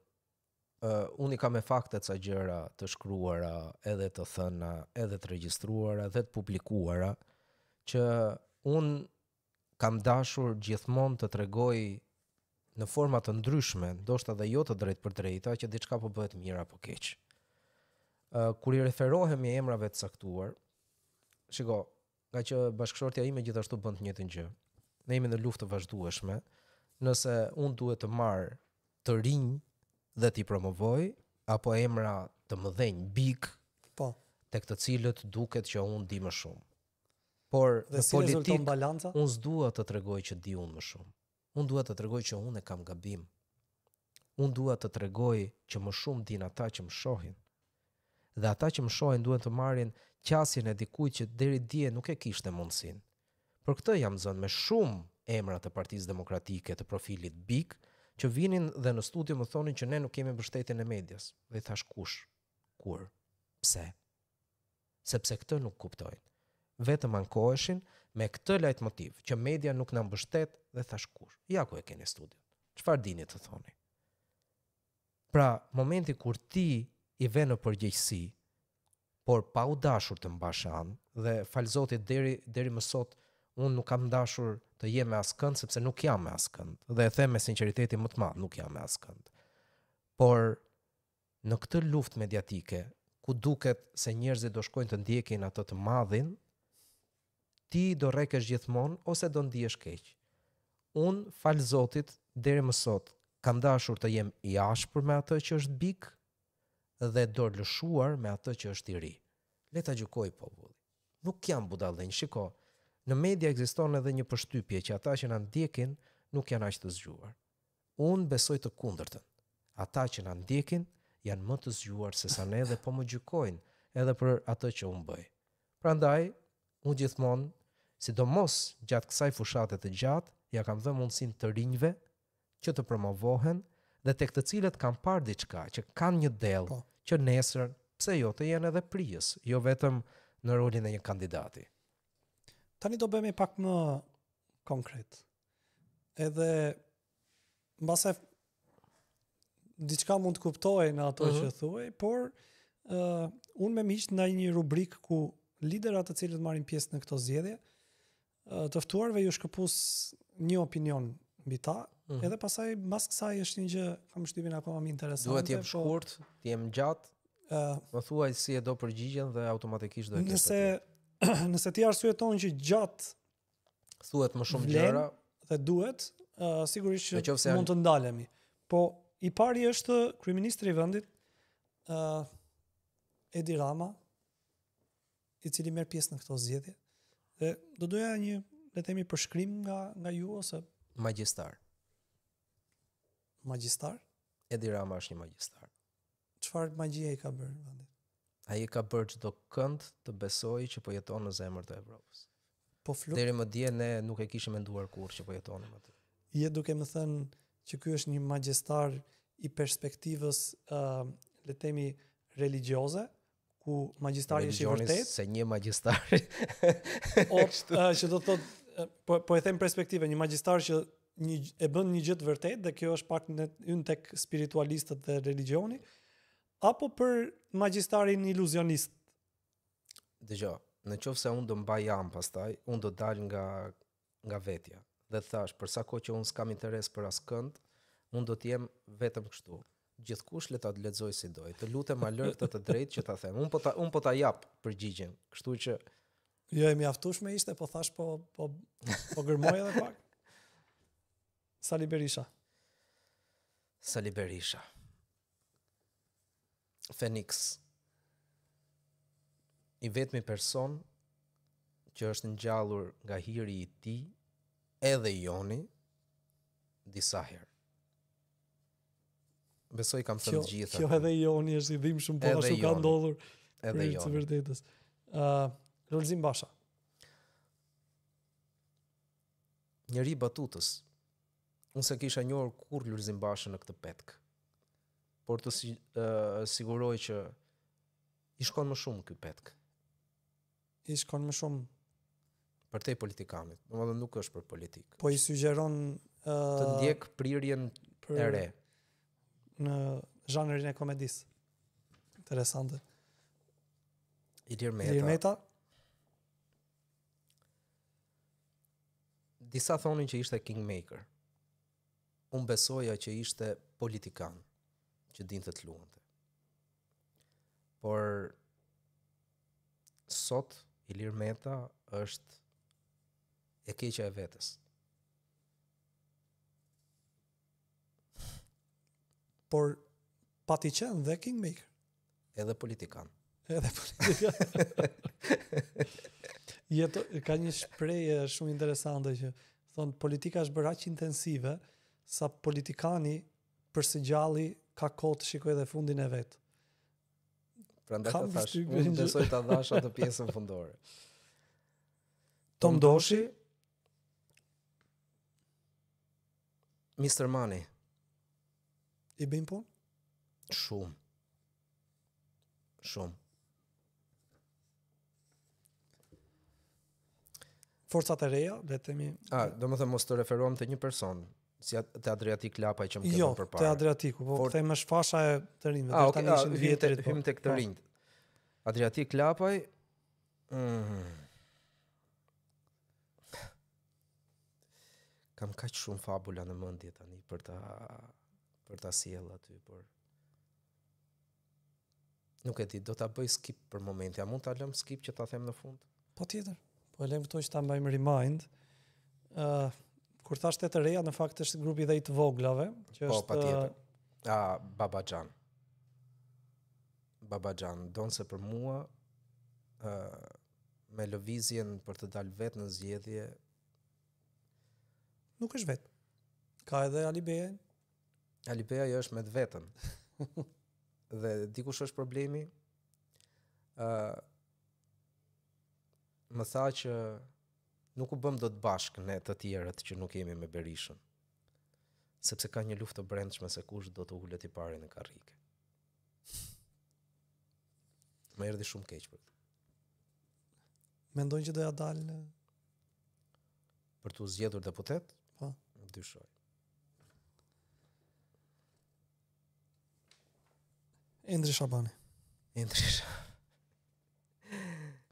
B: unë i kam me fakte ca gjëra të shkruara, edhe të thëna, edhe të regjistruara, edhe të publikuara, që unë kam dashur gjithmonë të tregoj në forma të ndryshme, ndoshta dhe jo të drejt për drejta, që diçka po bëhet mirë apo keq. Kur i referohemi emrave të caktuar, shiko, nga që bashkëshortja ime gjithashtu bën të njëjtën gjë. Ne jemi në luftë të vazhdueshme. Nëse unë duhet të marr të rinj dhe t'i promovoj, apo emra të mëdhenj, big,
A: Po.
B: tek të cilët duket që unë di më shumë. Por
A: Dhe
B: në
A: si rezulton
B: politik,
A: balanca?
B: unë s'dua të tregoj që di unë më shumë. Unë dua të tregoj që unë e kam gabim. Unë dua të tregoj që më shumë din ata që më shohin. Dhe ata që më shohin duhet të marrin qasjen e dikujt që deri dje nuk e kishte mundësinë. Për këtë jam zënë me shumë emra të Partisë Demokratike të profilit big, që vinin dhe në studio më thonin që ne nuk kemi mbështetjen e medias. Dhe I thash kush? Kur? Pse? Sepse këtë nuk kuptojnë. Vetëm ankoheshin me këtë lejtmotiv, që media nuk na mbështet, dhe thash kush? Ja ku e keni studion. Çfarë dini të thoni? Pra, momenti kur ti I ve në përgjegjësi, por pa u dashur të mbash anë, dhe fal Zotit deri më sot unë nuk kam dashur të jem me askënd, sepse nuk jam me askënd, dhe e them me sinqeriteti më të madh, nuk jam me askënd. Por në këtë luftë mediatike, ku duket se njerëzit do shkojnë të ndjekin atë të madhin, ti do rrekesh gjithmonë ose do ndihesh keq. Unë fal Zotit deri më sot kam dashur të jem I ashpër me atë që është bik, dhe dorëlëshuar me atë që është I ri. Le ta gjykoj populli. Nuk jam budallënj, shiko. Në media ekziston edhe një përshtypje që ata që na ndjekin nuk janë aq të zgjuar. Unë besoj të kundërtën. Ata që na ndjekin janë më të zgjuar se sa ne dhe po më gjykojnë edhe për atë që unë bëj. Prandaj, unë gjithmonë, sidomos gjatë kësaj fushate të gjatë, ja kam dhënë mundësinë të rinjve që të promovohen dhe tek të cilët kanë parë diçka, që kanë një dellë, që nesër, pse jo, të jenë edhe prijës, jo vetëm në rolin e një kandidati.
A: Tani do bëhemi pak më konkret. Edhe mbase diçka mund të kuptoj në ato që thuaj, por unë me miq ndaj një rubrik ku liderat të cilët marrin pjesë në këto zgjedhje, të ftuarve ju shkëpus një opinion mbi ta, edhe pasaj mbas kësaj është një gjë kam shtypin akoma më interesante.
B: Duhet të jem shkurt, të jem gjatë. Më thuaj si e do përgjigjen dhe automatikisht do e kesh.
A: Nëse ti arsyeton që gjatë
B: thuhet më shumë gjëra
A: dhe duhet, sigurisht që mund të ndalemi. Po I pari është kryeministri I vendit Edi Rama, I cili merr pjesë në këto zgjedhje. Dhe do doja një, le të themi, përshkrim nga ju ose
B: magjistar.
A: Magjistar?
B: Edi Rama është një magjistar.
A: Çfarë magjie I ka bërë në vendit?
B: Ai ka bërë çdo kënd të besoj që po jeton në zemër të Evropës.
A: Po
B: deri më dje ne nuk e kishim menduar kurrë që po jetonim aty.
A: Je duke më thënë që ky është një magjistar I perspektivës le të themi religjioze, ku magjistari është I vërtet
B: se një magjistar.
A: Që do të thotë po e them perspektive, një magjistar që e bën një gjë të vërtet, dhe kjo është pak yn tek spiritualistët dhe religioni, apo për magjistarin iluzionist?
B: Dëgjoj, nëse unë do mbaj jam pastaj, unë do dal nga vetja. Dhe thash, për sa kohë që unë s'kam interes për askënd, unë do të jem vetëm kështu. Gjithkush le ta lexoj si doj. Të lutem ma lër këtë të drejtë që ta them. Unë po ta jap përgjigjen. Kështu që
A: jo e mjaftueshme ishte, po thash po gërmoj edhe pak. Sali Berisha.
B: Sali Berisha. Phoenix. I vetmi person që është ngjallur nga hiri I tij, edhe Joni, disa herë. Besoj kam thënë të gjitha.
A: Kjo edhe Joni është I dhimbshëm, po ashtu ka ndodhur.
B: Edhe Joni.
A: Të vërtetës. Lulzim Basha.
B: Njëri batutës. Unë se kisha njohur kur Lulzim Bashën në këtë petk. Por të siguroj që I shkon më shumë ky petk.
A: I shkon më shumë
B: për te politikanit. Domethënë nuk është për politikë.
A: Po I sugjeron
B: të ndjek prirjen e re.
A: Në zhanrin e komedisë. Interesante.
B: Ilir
A: Ilir Meta,
B: disa thonin që ishte kingmaker. Unë besoja që ishte politikan, që dinte të luante. Por sot Ilir Meta është e keqja e vetës.
A: por pati qenë dhe kingmaker.
B: Edhe politikan.
A: Edhe politika. Ka një shprehje shumë interesante që thonë politika është bërë aq intensive sa politikani për së gjalli ka kohë të shikojë edhe fundin e vet.
B: Prandaj të thash, unë besoj ta dash atë pjesën fundore.
A: Tom Doshi,
B: Mr. Money.
A: I bëjmë punë?
B: Shumë.
A: Forcat e reja, le të themi.
B: Domethënë mos të referohem te një person, si te Adriatik Lapaj që më kemi përpara.
A: Jo, te Adriatiku, po them është fasha e të rinjve, deri tani ishin vjetrit.
B: Hym tek të rinjt. Adriatik Lapaj. Kam kaq shumë fabula në mendje tani për ta sjell aty, por nuk e di, do ta bëj skip për momentin. A mund ta lëm skip që ta them në fund?
A: Patjetër. Po e lëm këto që ta mbajmë remind. Kur thash të reja, në fakt është grupi dhe i të voglave, që është
B: patjetër. Babaxhan, donse për mua me lëvizjen për të dalë vetë në zgjedhje.
A: Nuk është vetë. Ka edhe Alibeja.
B: Alibeja jo është me të vetën. Dhe dikush është problemi. Më tha që nuk u bëm do të bashkë ne të tjerët që nuk jemi me Berishën. Sepse ka një luftë të brendshme se kush do të ulet i pari në karrike. Më erdhi shumë keq për këtë.
A: Mendojnë që do ja dalë
B: për të zgjedhur deputet?
A: Po.
B: Dyshoj.
A: Endri Shabani.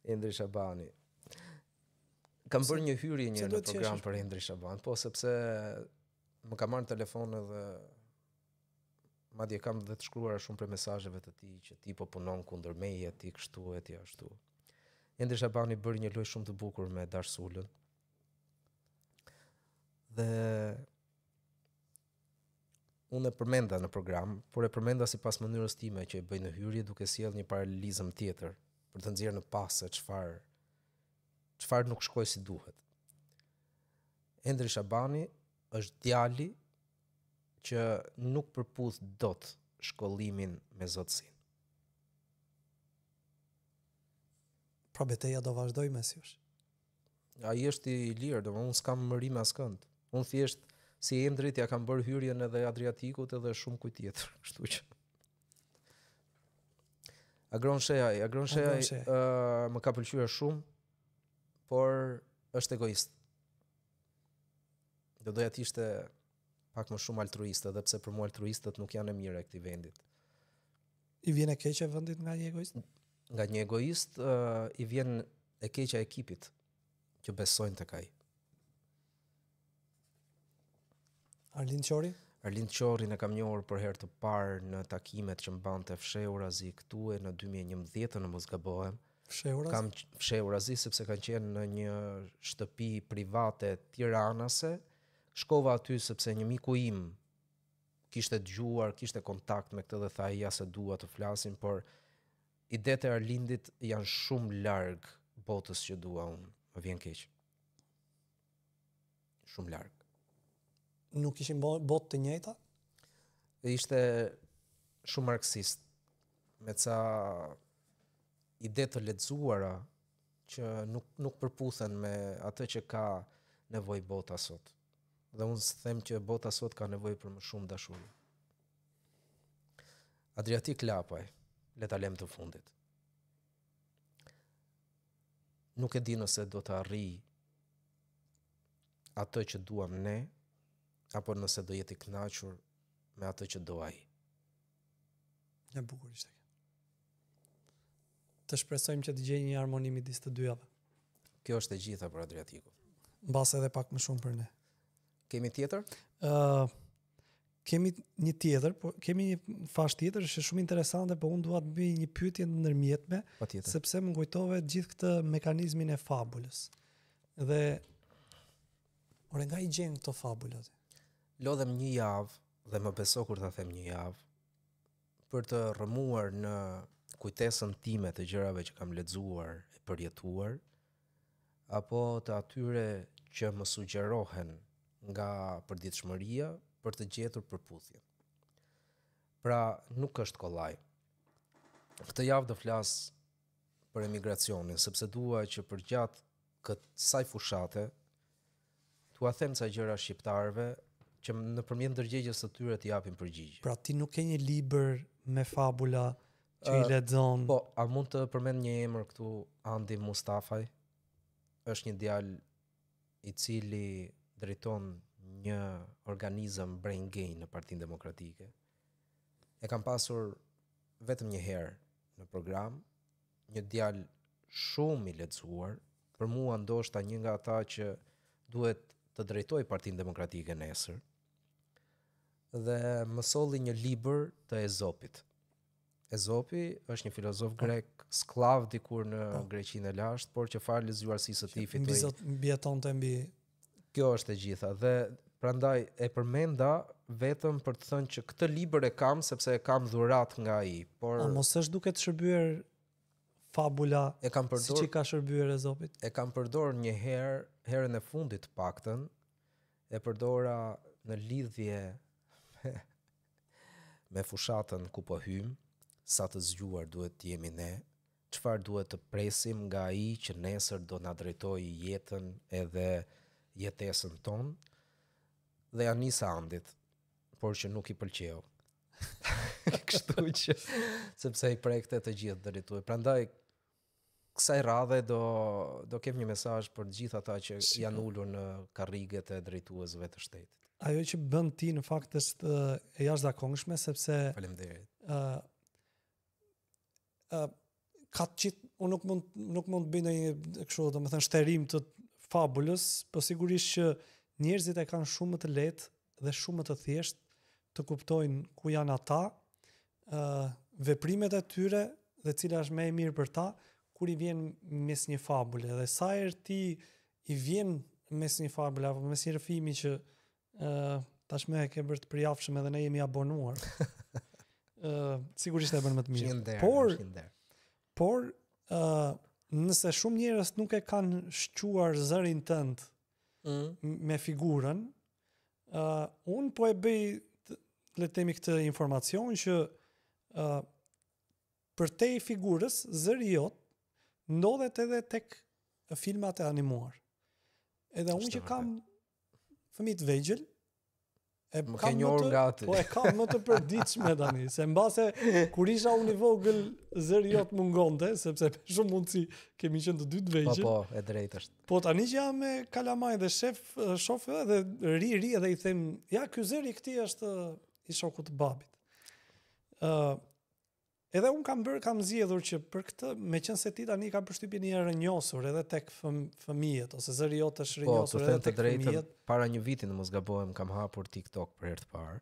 B: Endri Shabani. Kam bërë një hyrje një në program për Endri Shaban, po sepse më ka marrë në telefon edhe madje kam dhe të shkruara shumë për mesazheve të tij që ti po punon kundër meje, ti kështu e ti ashtu. Endri Shabani bëri një lojë shumë të bukur me Darsulën. Dhe unë e përmenda në program, por e përmenda sipas mënyrës time që e bëj në hyrje duke sjell një paralelizëm tjetër për të nxjerrë në pas se çfarë nuk shkoi si duhet. Endri Shabani është djali që nuk përputh dot shkollimin me zotësinë.
A: Pra betejë do vazhdoj mes jush.
B: Ai është i lirë, domethënë unë s'kam mëri me askënd. Unë thjesht si Endrit ja kam bërë hyrjen edhe Adriatikut edhe shumë kujt tjetër, kështu që. Agron Shehaj më ka pëlqyer shumë, por është egoist. Do doja të ishte pak më shumë altruist, edhe pse për mua altruistët nuk janë e mirë e këtij vendit.
A: I vjen e keq e vendit nga një egoist?
B: Nga një egoist i vjen e keqja e ekipit që besojnë tek ai.
A: Arlind Qori?
B: Arlind Qorin e kam njohur për herë të parë në takimet që mbante Fshehurazi këtu në 2011, në mos gabohem. Kam Fshehurazi sepse kanë qenë në një shtëpi private tiranase. Shkova aty sepse një miku im kishte dëgjuar, kishte kontakt me këtë dhe tha ja se dua të flasim, por idetë e Arlindit janë shumë larg botës që dua unë. Më vjen keq. Shumë larg.
A: Nuk ishin botë të njëjta?
B: Ishte shumë marksist, me ca ide të lexuara që nuk përputhen me atë që ka nevojë bota sot. Dhe unë them që bota sot ka nevojë për më shumë dashuri. Adriatik Lapaj, le ta lëm të fundit. Nuk e di nëse do të arrij atë që duam ne, apo nëse do jetë i kënaqur me atë që do ai.
A: Ja bukur ishte. Të shpresojmë që të gjejë një harmoni midis të dyjave.
B: Kjo është e gjitha për Adriatikun.
A: Mbas edhe pak më shumë për ne.
B: Kemi tjetër?
A: Kemi një tjetër, po kemi një fash tjetër që është shumë interesante, po unë dua të bëj një pyetje ndërmjetme, sepse më kujtove gjithë këtë mekanizmin e fabulës. Dhe nga i gjen këto fabulat?
B: Lodhem një javë, dhe më beso kur ta them një javë, për të rrëmuar në kujtesën time të gjërave që kam lexuar e përjetuar, apo të atyre që më sugjerohen nga përditshmëria për të gjetur përputhje. Pra, nuk është kollaj. Këtë javë do flas për emigracionin, sepse dua që përgjatë kësaj fushate t'ua them ca gjëra shqiptarëve që nëpërmjet ndërgjegjes së tyre të japin përgjigje.
A: Pra ti nuk ke një libër me fabula që i lexon?
B: Po, a mund të përmend një emër këtu, Andi Mustafaj? Është një djalë i cili drejton një organizëm Brain Gain në Partinë Demokratike. E kam pasur vetëm një herë në program, një djalë shumë i lexuar, për mua ndoshta një nga ata që duhet të drejtoj Partinë Demokratike nesër. Dhe më solli një libër të Ezopit. Ezopi është një filozof grek, sklav dikur në Greqinë e lashtë, por që fal zgjuarësisë së tij fitoi.
A: Mbijetonte mbi.
B: Kjo është e gjitha dhe prandaj e përmenda vetëm për të thënë që këtë libër e kam sepse e kam dhuratë nga ai, por
A: mos është duke të shërbyer fabula
B: e kam përdor,
A: siç i ka shërbyer Ezopit?
B: E kam përdor një herë, herën e fundit paktën, e përdora në lidhje me fushatën ku po hym, sa të zgjuar duhet të jemi ne, çfarë duhet të presim nga ai që nesër do na drejtojë jetën edhe jetesën tonë, dhe ja nisa Andit, por që nuk i pëlqeu. Kështu që sepse i prekte të gjithë drejtuar. Prandaj kësaj radhe do kem një mesazh për të gjithë ata që janë ulur në karriget e drejtuesve të shtetit.
A: Ajo që bën ti në fakt është e jashtëzakonshme, sepse
B: faleminderit.
A: Unë nuk mund të bëj një kështu, domethënë shterim të fabulës, po sigurisht që njerëzit e kanë shumë më të lehtë dhe shumë më të thjeshtë të kuptojnë ku janë ata, veprimet e tyre dhe cila është më e mirë për ta kur i vjen mes një fabule. Dhe sa herë ti i vjen mes një fabule apo mes një rrëfimi që tashmë e ke bërë të përjafshëm edhe ne jemi abonuar. Sigurisht e bën më të mirë. Por nëse shumë njerëz nuk e kanë shquar zërin tënd me figurën, unë po e bëj le të themi këtë informacion që për te i figurës zëri jot ndodhet edhe tek filmat e animuar. Edhe unë që kam fëmijë të vegjël, e kam më të përditshme tani, se mbase kur isha unë i vogël zëri jot mungonte, sepse shumë mundsi kemi qenë të dy të vegjël.
B: Po, e drejtë është.
A: Po tani që jam me kalamaj dhe shof edhe ri edhe i them, ja ky zëri i këtij është i shokut të babit. Edhe unë kam zgjedhur që për këtë, meqense ti tani kam përshtypjen e rënjosur edhe tek fëmijët, ose zëri jot është rënjosur edhe tek fëmijët.
B: Para një viti, në mos gabojmë, kam hapur TikTok për herë të parë.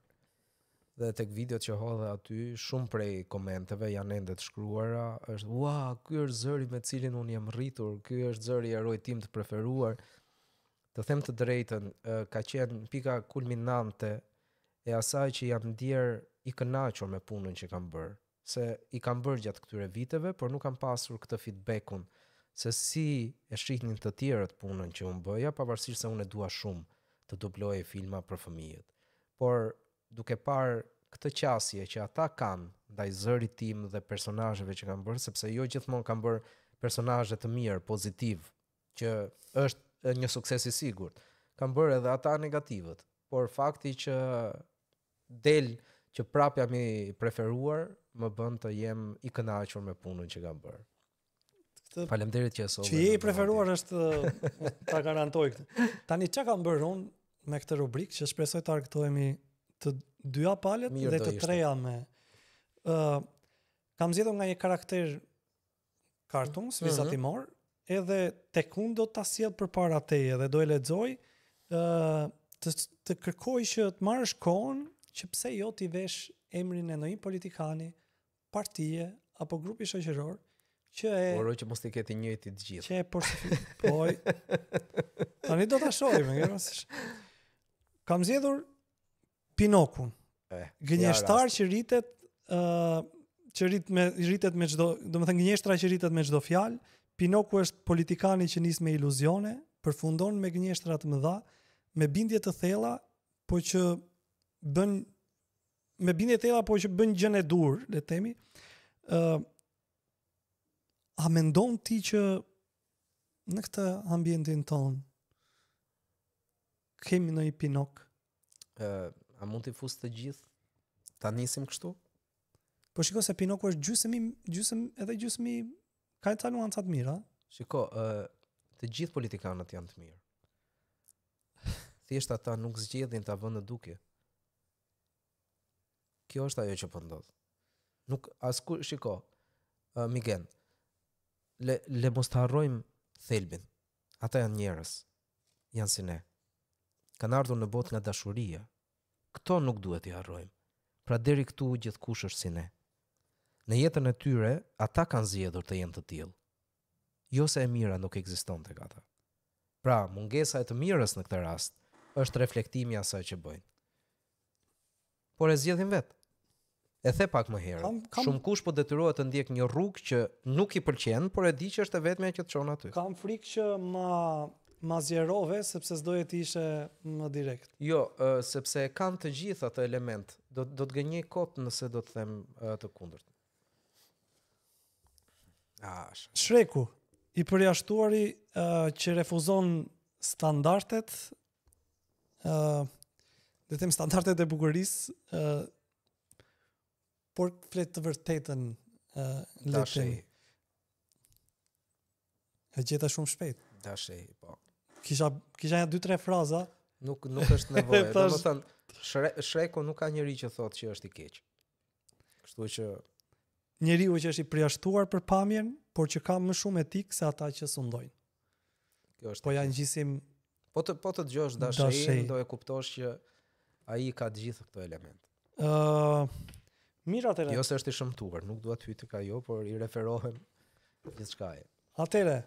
B: Dhe tek videot që hodha aty, shumë prej komenteve janë ende të shkruara, është ua, ky është zëri me cilin unë jam rritur, ky është zëri i eroj tim të preferuar. Të them të drejtën, ka qenë pika kulminante e asaj që jam ndier i kënaqur me punën që kam bërë. Se i kam bërë gjatë këtyre viteve, por nuk kam pasur këtë feedbackun se si e shihnin të tjerët punën që unë bëja, pavarësisht se unë e dua shumë të dubloje filma për fëmijët. Por duke parë këtë qasje që ata kanë ndaj zërit tim dhe personazheve që kanë bërë, sepse jo gjithmonë kanë bërë personazhe të mirë, pozitiv, që është një sukses i sigurt. Kanë bërë edhe ata negativët, por fakti që del që prap jam i preferuar, më bën të jem i kënaqur me punën që kam bërë. Faleminderit që e solle.
A: Që je i preferuar është ta garantoj këtë. Tani çka kam bërë unë me këtë rubrikë që shpresoj të argëtohemi të dyja palët dhe të treja me kam zgjedhur nga një karakter kartuns, vizatimor, edhe tek unë do ta sjell përpara teje dhe do e lexoj, të kërkoj që të marrësh kohën që pse jo ti vesh emrin e ndonjë politikani, partie apo grupi shoqëror që
B: Por që mos i ketë njëjti të gjithë.
A: Që po. Tani do ta shohim, kam zgjedhur Pinokun. Gënjeshtar që rritet rritet me çdo, domethënë gënjeshtra që rritet me çdo fjalë. Pinoku është politikani që nis me iluzione, përfundon me gënjeshtra të mëdha, me bindje të thella, po që bën gjën e dur, le të themi. A mendon ti që në këtë ambientin ton kemi ndonjë Pinok?
B: A mund t'i fus të gjithë? Ta nisim kështu?
A: Po shiko se Pinoku është gjysmë ka ca nuanca të mira.
B: Shiko, të gjithë politikanët janë të mirë. Thjesht ata nuk zgjedhin ta vënë në dukje. Kjo është ajo që po ndodh. Nuk shiko, Miguel, le mos të harrojmë thelbin. Ata janë njerëz. Janë si ne. Kanë ardhur në botë nga dashuria. Këto nuk duhet t'i harrojmë. Pra deri këtu gjithkush është si ne. Në jetën e tyre, ata kanë zgjedhur të jenë të tillë. Jo se e mira nuk ekziston tek ata. Pra, mungesa e të mirës në këtë rast është reflektimi i asaj që bëjnë. Por e zgjedhin vetë. E the pak më herë. Shumë kush po detyrohet të ndjek një rrugë që nuk i pëlqen, por e di që është e vetmja që të çon aty.
A: Kam frikë që ma zjerove sepse s'doje të ishe më direkt.
B: Jo, sepse kanë të gjitha ato element. Do të gënjej kot nëse do të them të kundërt.
A: Shreku, i përjashtuari që refuzon standardet, dhe them standardet e bukurisë, por flet të vërtetën
B: Dashej.
A: E gjeta shumë shpejt.
B: Dashej, po.
A: Kisha 2-3 fraza.
B: Nuk është nevojë. Domethënë, Shreku nuk ka njeri që thotë që është i keq. Kështu që
A: njeriu që është i përjashtuar për pamjen, por që ka më shumë etik se ata që sundojnë.
B: Kjo është.
A: Po ja ngjisim.
B: Po të dëgjosh Dashej, do e kuptosh që ai ka të gjitha këto elemente.
A: Mirë atëre.
B: Jo se është i shëmtuar, nuk dua të hyj tek ajo, por i referohem gjithçkaje.
A: Atëre,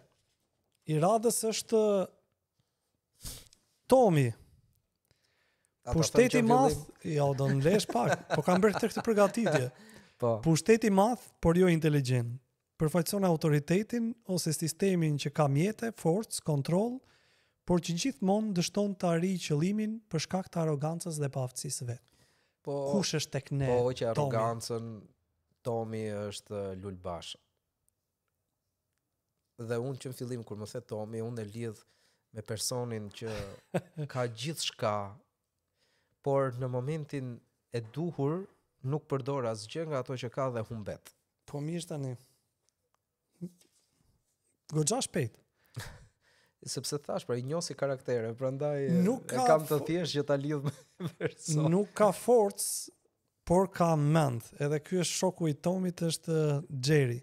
A: i radhës është Tomi. Pushteti i madh, jo do ndesh pak, po kam bërë këtë përgatitje.
B: Po.
A: Pushteti i madh, por jo inteligjent. Përfaqëson autoritetin ose sistemin që ka mjete, forcë, kontroll, por që gjithmonë dështon të arrijë qëllimin për shkak të arrogancës dhe paaftësisë vet.
B: Po,
A: kush është tek ne?
B: Po që arrogancën Tomi është lulbash. Dhe unë që në fillim kur më the Tomi, unë e lidh me personin që ka gjithçka, por në momentin e duhur nuk përdor asgjë nga ato që ka dhe humbet.
A: Po mirë tani. Goxha shpejt.
B: Sepse thash, pra i njoh si karaktere, prandaj kam të thjesht që ta lidh me person.
A: Nuk ka forcë, por ka mend. Edhe ky është shoku i Tomit, është Xheri.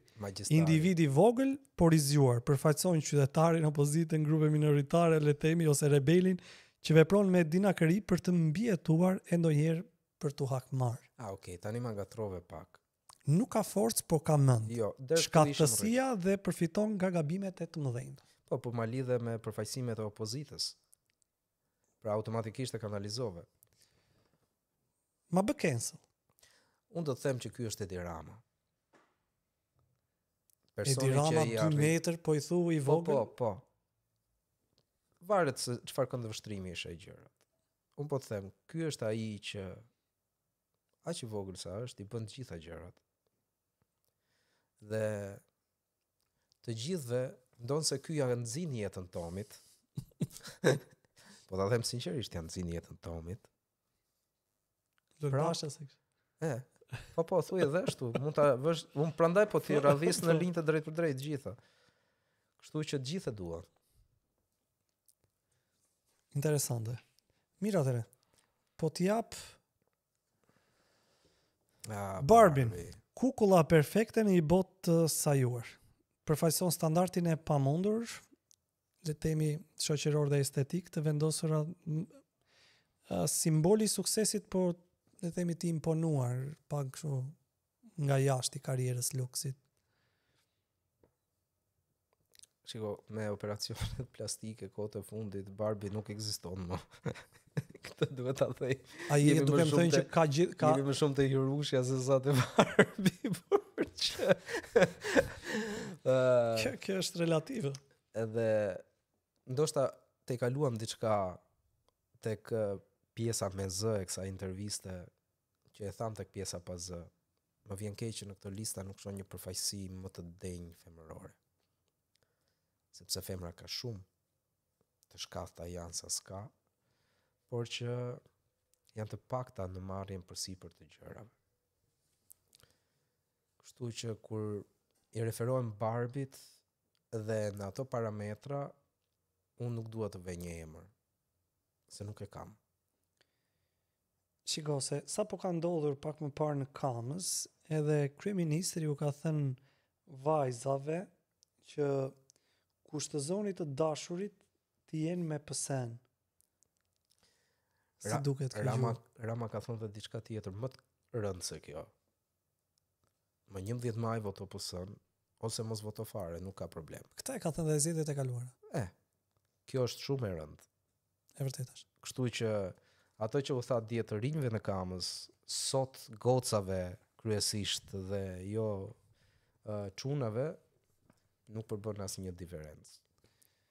A: Individi vogël, por i zgjuar, përfaqëson qytetarin, opozitën, grupe minoritare, le të themi, ose rebelin, që vepron me dinakëri për të mbijetuar e ndonjëherë për t'u hakmarr.
B: Okay, tani më ngatrove pak.
A: Nuk ka forcë, por ka mend.
B: Jo,
A: shkatësia dhe përfiton nga gabimet e të mëdhenj.
B: Po ma lidhe me përfaqësimet e opozitës. Pra automatikisht e kanalizove.
A: Ma bë cancel.
B: Unë do të them që ky është Edi Rama.
A: Edi Rama 2 metër, po i thu i vogël.
B: Po. Varet se çfarë këndvështrimi është ai gjërat. Unë po të them, ky është ai që aq i vogël sa është, i bën të gjitha gjërat. Dhe të gjithëve ndonë se ky ja nxin jetën Tomit. Po ta them sinqerisht, ja nxin jetën Tomit.
A: Lërbasha se kështë.
B: Po, thuj edhe ashtu. Mund ta vësh, unë prandaj po ti radhis në linjë të drejtë për drejtë gjitha. Kështu që të gjithë duan.
A: Interesante. Mirë atëre. Po t'jap Barbin. Kukulla perfekte në një botë të sajuar. Përfaqëson standardin e pamundur, le të themi shoqëror dhe estetik të vendosura simboli i suksesit, por le të themi të imponuar pak kështu nga jashtë i karrierës luksit.
B: Shiko, me operacionet plastike kohët e fundit Barbie nuk ekziston më. Këtë duhet ta thej.
A: Ai duke më thënë që ka
B: jemi më shumë te Hirushja se sa te Barbie, por që
A: kjo është relative.
B: Edhe ndoshta te kaluam diçka tek pjesa me Z e kësaj interviste që e tham tek pjesa pa Z. Më vjen keq që në këtë listë nuk shoh një përfaqësi më të denjë femërore. Sepse femra ka shumë, të shkathta janë sa s'ka, por që janë të pakta në marrjen përsipër të gjërave. Kështu që kur i referohem Barbit dhe në ato parametra, unë nuk dua të vej një emër, se nuk e kam.
A: Shiko, se sa po ka ndodhur pak më parë në Kamës, edhe kryeministri u ka thënë vajzave që kushtëzoni të dashurit të jenë me pësen. Si duket kjo gjë?
B: Rama ka thënë dhe diçka tjetër më të rëndë se kjo. Më 11 maj voto pësën, ose mos voto fare, nuk ka problem.
A: Këta e ka thënë dhe zgjedhjet e kaluara.
B: Kjo është shumë e rëndë.
A: E vërtet është.
B: Kështu që ato që u tha dje të rinjve në Kamës, sot gocave kryesisht dhe jo çunave, nuk përbën asnjë diferencë.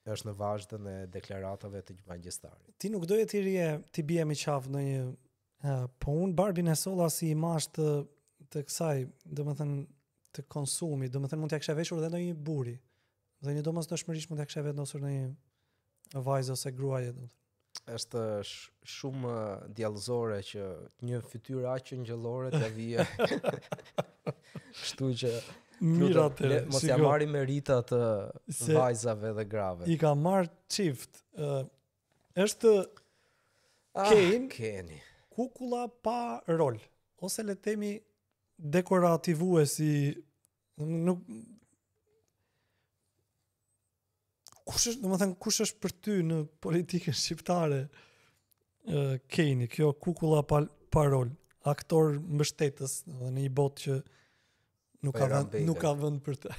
B: Është në vazhdën e deklaratave të magjestarit.
A: Ti nuk doje ti bie me qafë në një po unë Barbin e solla si imazh të kësaj, domethënë të konsumit, domethënë mund t'ja kisha veshur edhe ndonjë buri. Dhe një domosdoshmërisht mund t'ja kisha vendosur në një vajzë ose gruaje, domethënë.
B: Është shumë djallëzore që një fytyrë aq ngjëllore t'ja vije. Kështu që mos ja marrim merita të vajzave dhe grave.
A: I ka marrë çift. Është
B: Keni.
A: Kukulla pa rol, ose le të themi dekorativuesi, nuk kush është për ty në politikën shqiptare? Keni, kjo kukulla pa rol, aktor mbështetës në një botë që nuk ka vend për të.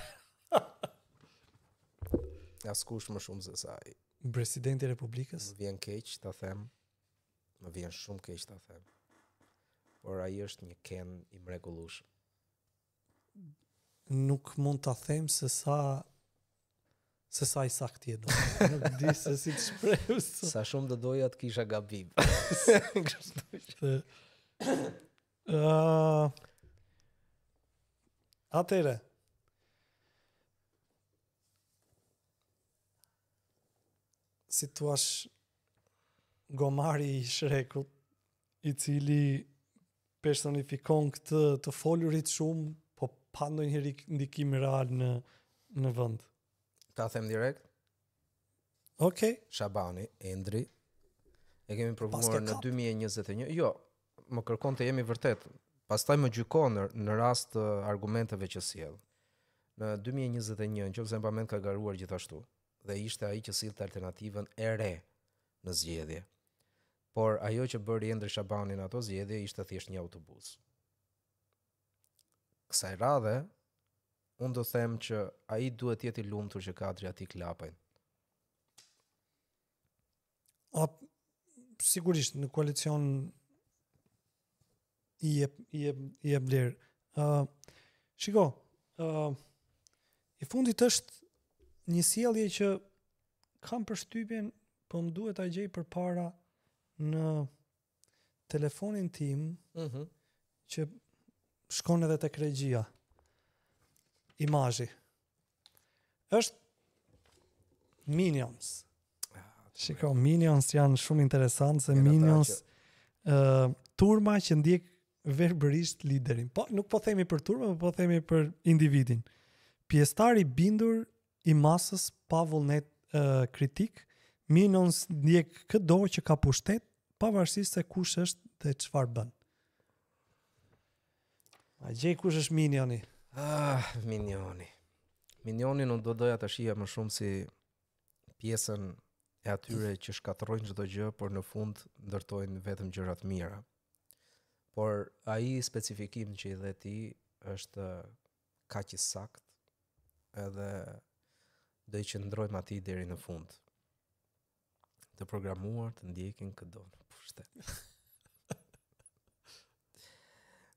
B: Askush më shumë se sa ai.
A: Presidenti i Republikës.
B: Më vjen keq ta them. Më vjen shumë keq ta them. Por ai është një Ken i mrekullueshëm.
A: Nuk mund ta them se sa i saktë je. Nuk di se si të shpreh.
B: Sa shumë do doja të kisha gabim.
A: Atëre. Si thua Gomari i Shrekut, i cili personifikon këtë të folurit shumë, po pa ndonjë ndikim real në vend.
B: Ta them direkt?
A: Okej.
B: Shabani, Endri. E kemi provuar në 2021. Jo, më kërkon të jemi vërtet. Pastaj më gjykon në rast të argumenteve që sjell. Në 2021, nëse mba mend ka garuar gjithashtu, dhe ishte ai që sillte alternativën e re në zgjedhje. Por ajo që bëri Endri Shabani në ato zgjedhje ishte thjesht një autobus. Kësaj radhe, unë do them që ai duhet jetë i lumtur që ka Adriatik Lapajn.
A: Sigurisht në koalicion i e bler. Shiko, i fundit është një sjellje që kam përshtypjen, po më duhet ta gjej përpara në telefonin tim, që shkon edhe tek regjia. Imazhi. Është Minions. Shiko, Minions janë shumë interesant, se Minions turma që ndjek verbërisht liderin. Po, nuk po themi për turma, po themi për individin. Pjesëtar i bindur i masës pa vullnet kritik, Minions ndjek çdo që ka pushtet, pavarësisht se kush është dhe çfarë bën. A gjej kush është Minioni?
B: Minioni. Minionin unë do doja ta shija më shumë si pjesën e atyre që shkatërrojnë çdo gjë, por në fund ndërtojnë vetëm gjëra të mira. Por ai specifikim që i dhe ti është kaq i sakt, edhe do i qëndrojmë atij deri në fund. Të programuar të ndjekin këdo në pushtet.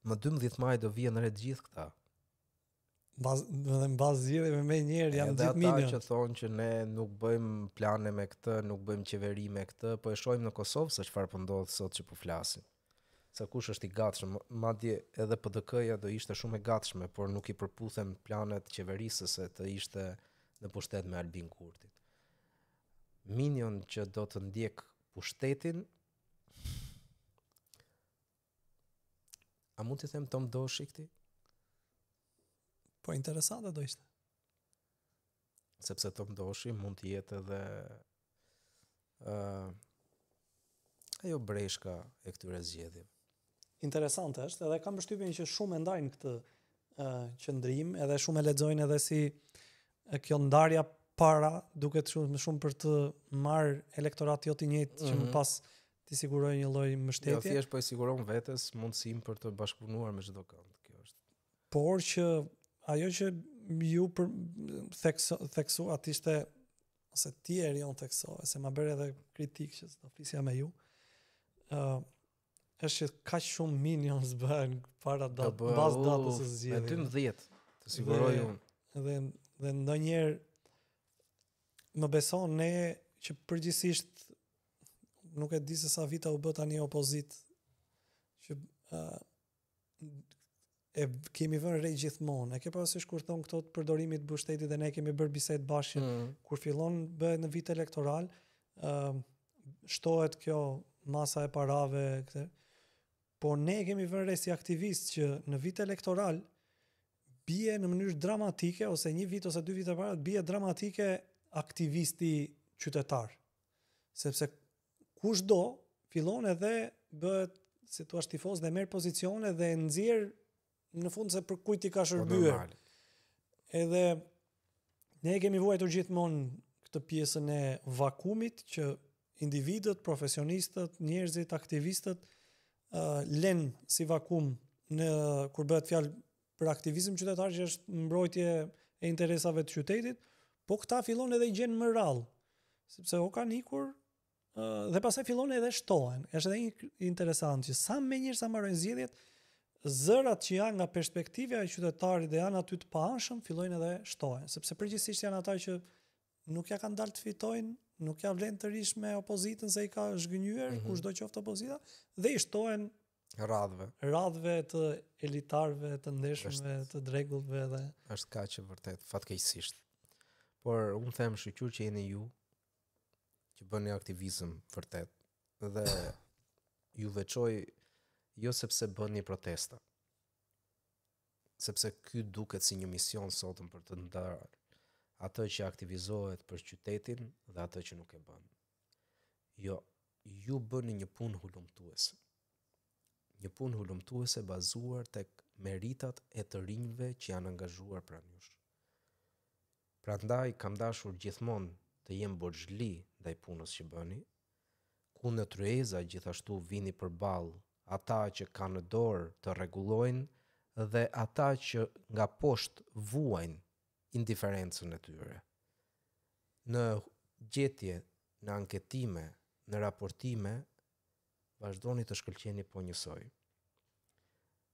B: Më 12 maj do vjen re të gjithë këta.
A: Në bazë zgjedhjeve me njerë janë gjithë Minion.
B: Edhe ata që thonë që ne nuk bëjmë plane me këtë, nuk bëjmë qeveri me këtë, po e shohim në Kosovë se çfarë po ndodh sot që po flasin. Sa kush është i gatshëm, madje edhe PDK-ja do ishte shumë e gatshme, por nuk i përputhen planet qeverisë se të ishte në pushtet me Albin Kurtin. Minion që do të ndjek pushtetin, a mund të them Tom Doshi këti?
A: Po interesante do ishte.
B: Sepse Tom Doshi mund të jetë edhe ajo breshka e këtyre zgjedhjeve.
A: Interesante është, edhe kam përshtypjen që shumë e ndajnë këtë qëndrim, edhe shumë e lexojnë edhe si kjo ndarja para duket shumë për të marrë elektorat jo të njëjtë që më pas të sigurojë një lloj mbështetje.
B: Jo thjesht po i siguron vetes mundësinë për të bashkëpunuar me çdo kënd. Kjo është.
A: Por që ajo që ju theksu atë ishte ose ti e rion theksove, se ma bërë edhe kritik që do flisja me ju. Është që kaq shumë Minions bëhen para bazë datës së zgjedhjeve.
B: Me 12, të siguroj unë.
A: Dhe ndonjëherë më beson ne që përgjithsisht nuk e di se sa vita u bë tani opozit që e kemi vënë re gjithmonë. E ke parasysh kur thon këto të përdorimit të mbështetit dhe ne kemi bërë bisedë bashkë kur fillon bëhet në vit elektoral, shtohet kjo masa e parave këtë. Por ne kemi vënë re si aktivist që në vit elektoral bie në mënyrë dramatike ose një vit ose 2 vite para bie dramatike aktivisti qytetar. Sepse kushdo fillon edhe bëhet si thua tifoz dhe merr pozicione dhe nxjerr në fund se për kujt i ka shërbyer. Edhe ne kemi vuajtur gjithmonë këtë pjesën e vakumit që individët, profesionistët, njerëzit, aktivistët lën si vakum kur bëhet fjalë për aktivizëm qytetar që është mbrojtje e interesave të qytetit, po këta fillon edhe i gjenë më rrallë, sepse o kanë ikur dhe pastaj fillon edhe shtohen. Është edhe një interesant që sa më njëherë sa marrojnë zgjedhjet, zërat që janë nga perspektiva e qytetarit dhe janë aty të paanshëm fillojnë edhe shtohen, sepse përgjithsisht janë ata që nuk ja kanë dalë të fitojnë, nuk ja vlen të rish me opozitën se i ka zhgënjyer kushdo qoftë opozita dhe i shtohen radhëve të elitarëve, të ndeshëmve, të dregullve dhe
B: është kaq e vërtet, fatkeqësisht. Por unë them shqyr që jeni ju që bëni aktivizëm vërtet dhe ju veçoj jo sepse bëni protesta. Sepse ky duket si një mision sotëm për të ndarë atë që aktivizohet për qytetin dhe atë që nuk e bën. Jo, ju bëni një punë hulumtuese. Një punë hulumtuese bazuar tek meritat e të rinjve që janë angazhuar pranë jush. Prandaj kam dashur gjithmonë të jem borxhli ndaj punës që bëni, ku në tryeza gjithashtu vini përballë ata që kanë në dorë të rregullojnë dhe ata që nga poshtë vuajnë indiferencën e tyre. Në gjetje, në anketime, në raportime, vazhdoni të shkëlqeni po njësoj.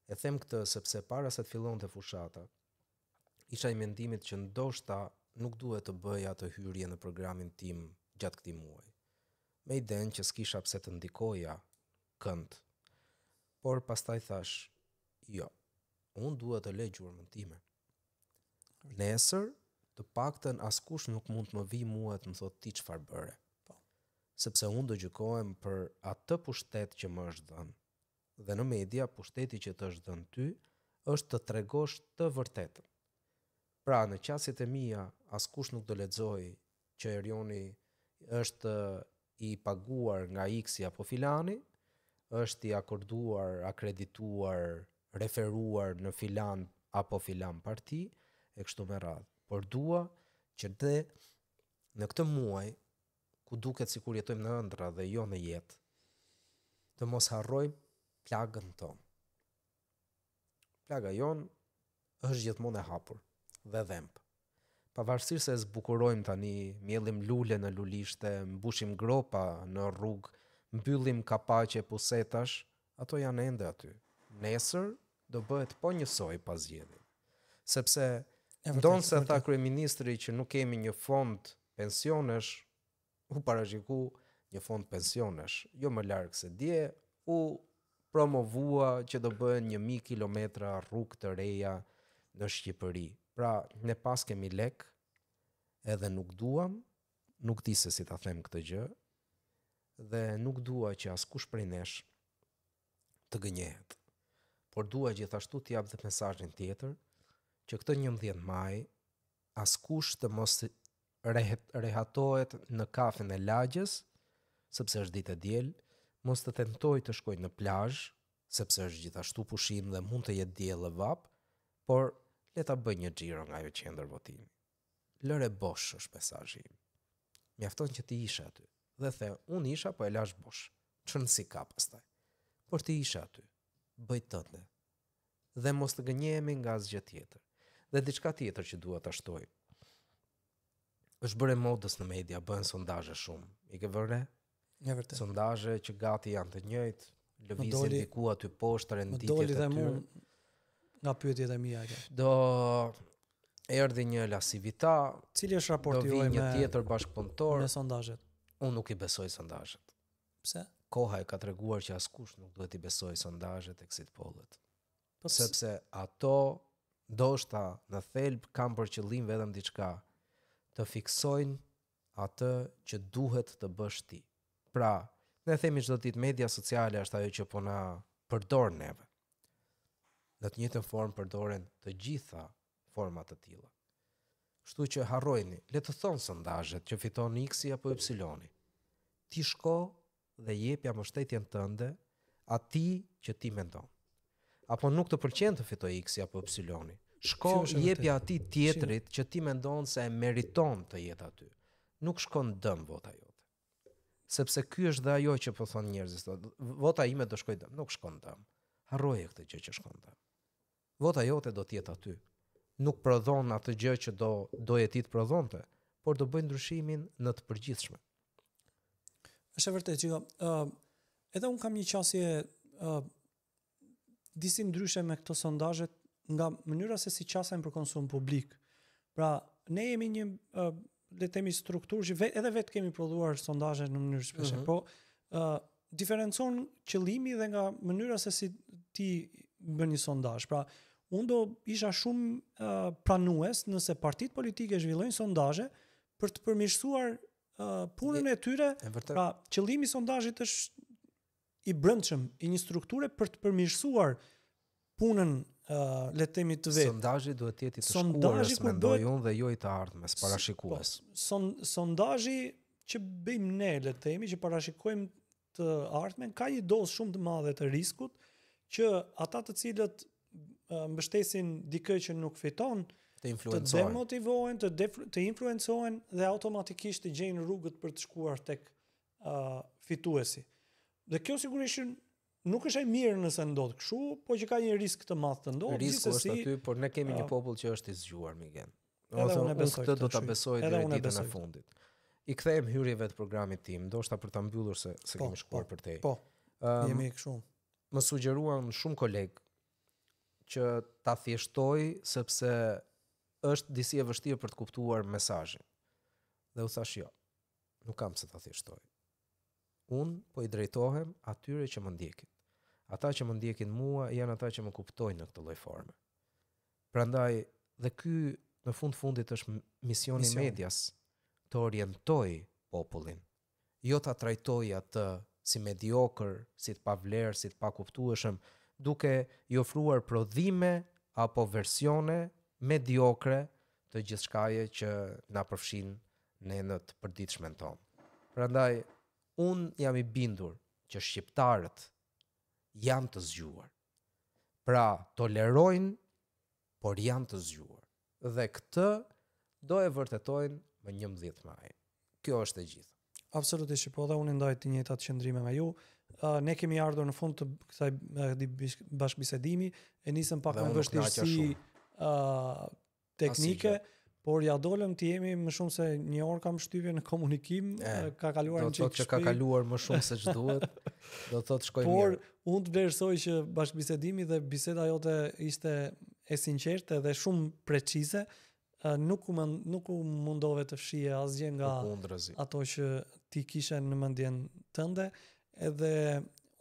B: E them këtë sepse para se të fillonte fushata, isha i mendimit që ndoshta nuk duhet të bëja atë hyrje në programin tim gjatë këtij muaji. Me idenë që s'kisha pse të ndikoja kënd. Por pastaj thash, jo, unë duhet të lej gjurmën time. Nesër, të paktën askush nuk mund të më vi mua të më thotë ti çfarë bëre. Sepse unë do gjykohem për atë pushtet që më është dhënë. Dhe në media, pushteti që të është dhënë ty, është të tregosh të vërtetën. Pra, në qasjet e mia, askush nuk do lexoj që Erioni është i paguar nga X apo filani, është i akorduar, akredituar referuar në filan apo filan parti e kështu me radhë. Por dua që në këtë muaj ku duket sikur jetojmë në ëndra dhe jo në jetë, të mos harrojmë plagën tonë. Plaga jonë është gjithmonë e hapur dhe dhemp. Pavarësisht se zbukurojmë tani, mjellim lule në lulishte, mbushim gropa në rrugë, mbyllim kapaqe pusetash, ato janë ende aty. Nesër do bëhet po njësoj pas zgjedhjeve. Sepse ndonë se tha kryeministri që nuk kemi një fond pensionesh, u parashiku një fond pensionesh, jo më larg se dje, u promovua që do bëhen 1000 kilometra rrugë të reja në Shqipëri. Pra, ne pas kemi lek, edhe nuk duam, nuk di se si ta them këtë gjë, dhe nuk dua që askush prej nesh të gënjehet. Por dua gjithashtu të jap dhe mesazhin tjetër, që këtë 11 maj askush të mos rehatohet në kafen e lagjes, sepse është ditë e diel, mos të tentoj të shkoj në plazh, sepse është gjithashtu pushim dhe mund të jetë diell e vap, por le ta bëj një xhiro nga ajo qendër votimi. Lëre bosh është mesazhi im. Mjafton që ti ishe aty. Dhe the, unë isha po e lash bosh. Ç'n si ka pastaj. Por ti ishe aty. Bëj tënde. Dhe mos të gënjehemi nga asgjë tjetër. Dhe diçka tjetër që dua ta shtoj. Është bërë modës në media, bëhen sondazhe shumë. I ke vënë?
A: Ja vërtet.
B: Sondazhe që gati janë të njëjtë, lëvizin diku aty poshtë renditjet
A: e tyre. Më doli dhe
B: mua
A: nga pyetjet e mia kjo.
B: Do erdhi një lasivita,
A: cili është raporti juaj
B: me një tjetër bashkëpunëtor
A: me sondazhet?
B: Unë nuk i besoj sondazhet.
A: Pse?
B: Koha e ka treguar që askush nuk duhet i besoj sondazhet e exit pollet. Sepse ato ndoshta në thelb kanë për qëllim vetëm diçka, të fiksojnë atë që duhet të bësh ti. Pra, ne themi çdo ditë media sociale është ajo që po na përdor neve. Në të njëjtën formë përdoren të gjitha format të tilla. Kështu që harrojeni, le të thonë sondazhet që fiton X-i apo Y-i. Ti shko dhe jepja mbështetjen tënde atij që ti mendon. Apo nuk të pëlqen të fitoj X-i apo Y-i. Shko jepja atij tjetrit që ti mendon se e meriton të jetë aty. Nuk shkon dëm vota jote. Sepse ky është dhe ajo që po thon njerëzit, vota ime do shkoj dëm, nuk shkon dëm. Harroje këtë gjë që shkon dëm. Vota jote do të jetë aty. Nuk prodhon atë gjë që do ti të prodhonte, por do bëj ndryshimin në të përgjithshme.
A: Është vërtet që edhe un kam një qasje disi ndryshe me këto sondazhet nga mënyra se si qasen për konsum publik. Pra, ne jemi një le të themi strukturë që edhe vetë kemi prodhuar sondazhe në mënyrë shpeshe, po diferencon qëllimi dhe nga mënyra se si ti bën një sondazh. Pra, unë do isha shumë pranues nëse partitë politike zhvillojnë sondazhe për të përmirësuar punën e tyre. Pra, qëllimi i sondazhit është i brendshëm i një strukture për të përmirësuar punën le të themi të vetë.
B: Sondazhi duhet të jetë i të shkuarës, mendoj unë, dhe jo i të ardhmes, parashikues.
A: Sondazhi që bëjmë ne, le të themi, që parashikojmë të ardhmen, ka një dozë shumë të madhe të riskut që ata të cilët mbështesin dikë që nuk fiton, të demotivohen, të influencohen dhe automatikisht të gjejnë rrugët për të shkuar tek fituesi. Dhe kjo sigurisht nuk është e mirë nëse ndodh kështu, po që ka një risk të madh të ndodhë.
B: Risku është aty, por ne kemi një popull që është i zgjuar, Miguel. Unë këtë do ta besoj deri ditën e fundit. I kthehem hyrjeve të programit tim, ndoshta për ta mbyllur se kemi shkuar për tej.
A: Po. Jemi kështu.
B: Më sugjeruan shumë kolegë që ta thjeshtoj sepse është disi e vështirë për të kuptuar mesazhin. Dhe u thash jo. Nuk kam se ta thjeshtoj. Unë po i drejtohem atyre që më ndjekin. Ata që më ndjekin mua janë ata që më kuptojnë në këtë lloj forme. Prandaj dhe ky në fundit është misioni i medias, të orientoj popullin, jo ta trajtoj atë si mediokër, si të pavlerë, si të pakuptueshëm, duke i ofruar prodhime apo versione mediokre të gjithçkaje që na përfshin ne në të përditshmen tonë. Prandaj unë jam i bindur që shqiptarët janë të zgjuar. Pra, tolerojnë, por janë të zgjuar. Dhe këtë do e vërtetojnë më 11 maj. Kjo është e gjithë.
A: Absolutisht, po dhe unë ndaj të njëjtat qëndrime me ju. Ne kemi ardhur në fund të kësaj bashkëbisedimi, e nisëm pak me vështirësi teknike, por ja dolëm të jemi më shumë se një orë kam shtypje në komunikim, ka kaluar
B: në çik shpejt. Do të thotë që ka kaluar më shumë se ç'duhet. Do të thotë shkoj mirë.
A: Por unë të vlerësoj që bashkëbisedimi dhe biseda jote ishte e sinqertë dhe shumë precize. Nuk u mundove të fshije asgjë nga ato që ti kishe në mendjen tënde, edhe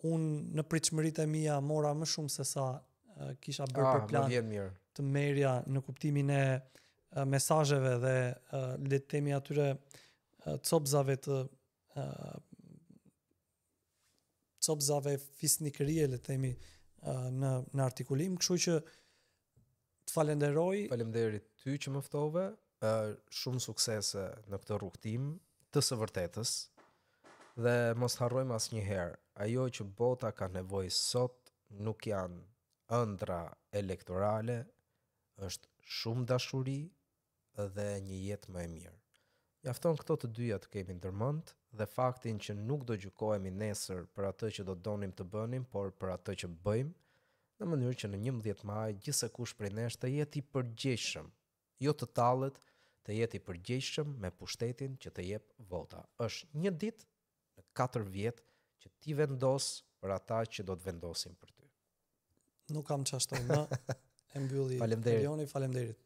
A: unë në pritshmëritë e mia mora më shumë se sa kisha bërë për plan të merja në kuptimin e mesazheve dhe le të themi atyre copzave fisnikërie le të themi në artikulim, kështu që të falenderoj.
B: Faleminderit ty që më ftove, shumë suksese në këtë rrugtim të së vërtetës, dhe mos harrojmë asnjëherë, ajo që bota ka nevojë sot nuk janë ëndra elektorale, është shumë dashuri dhe një jetë më e mirë. Mjafton këto të dyja të kemi ndërmend dhe faktin që nuk do gjykohemi nesër për atë që do donim të bënim, por për atë që bëjmë, në mënyrë që në 11 maj gjithsekush prej nesh të jetë i përgjegjshëm, jo të tallet, të jetë i përgjegjshëm me pushtetin që të jep vota. Është një ditë në 4 vjet që ti vendos për ata që do të vendosin për ty.
A: Nuk kam çfarë më. E mbylli.
B: Faleminderit.
A: Faleminderit.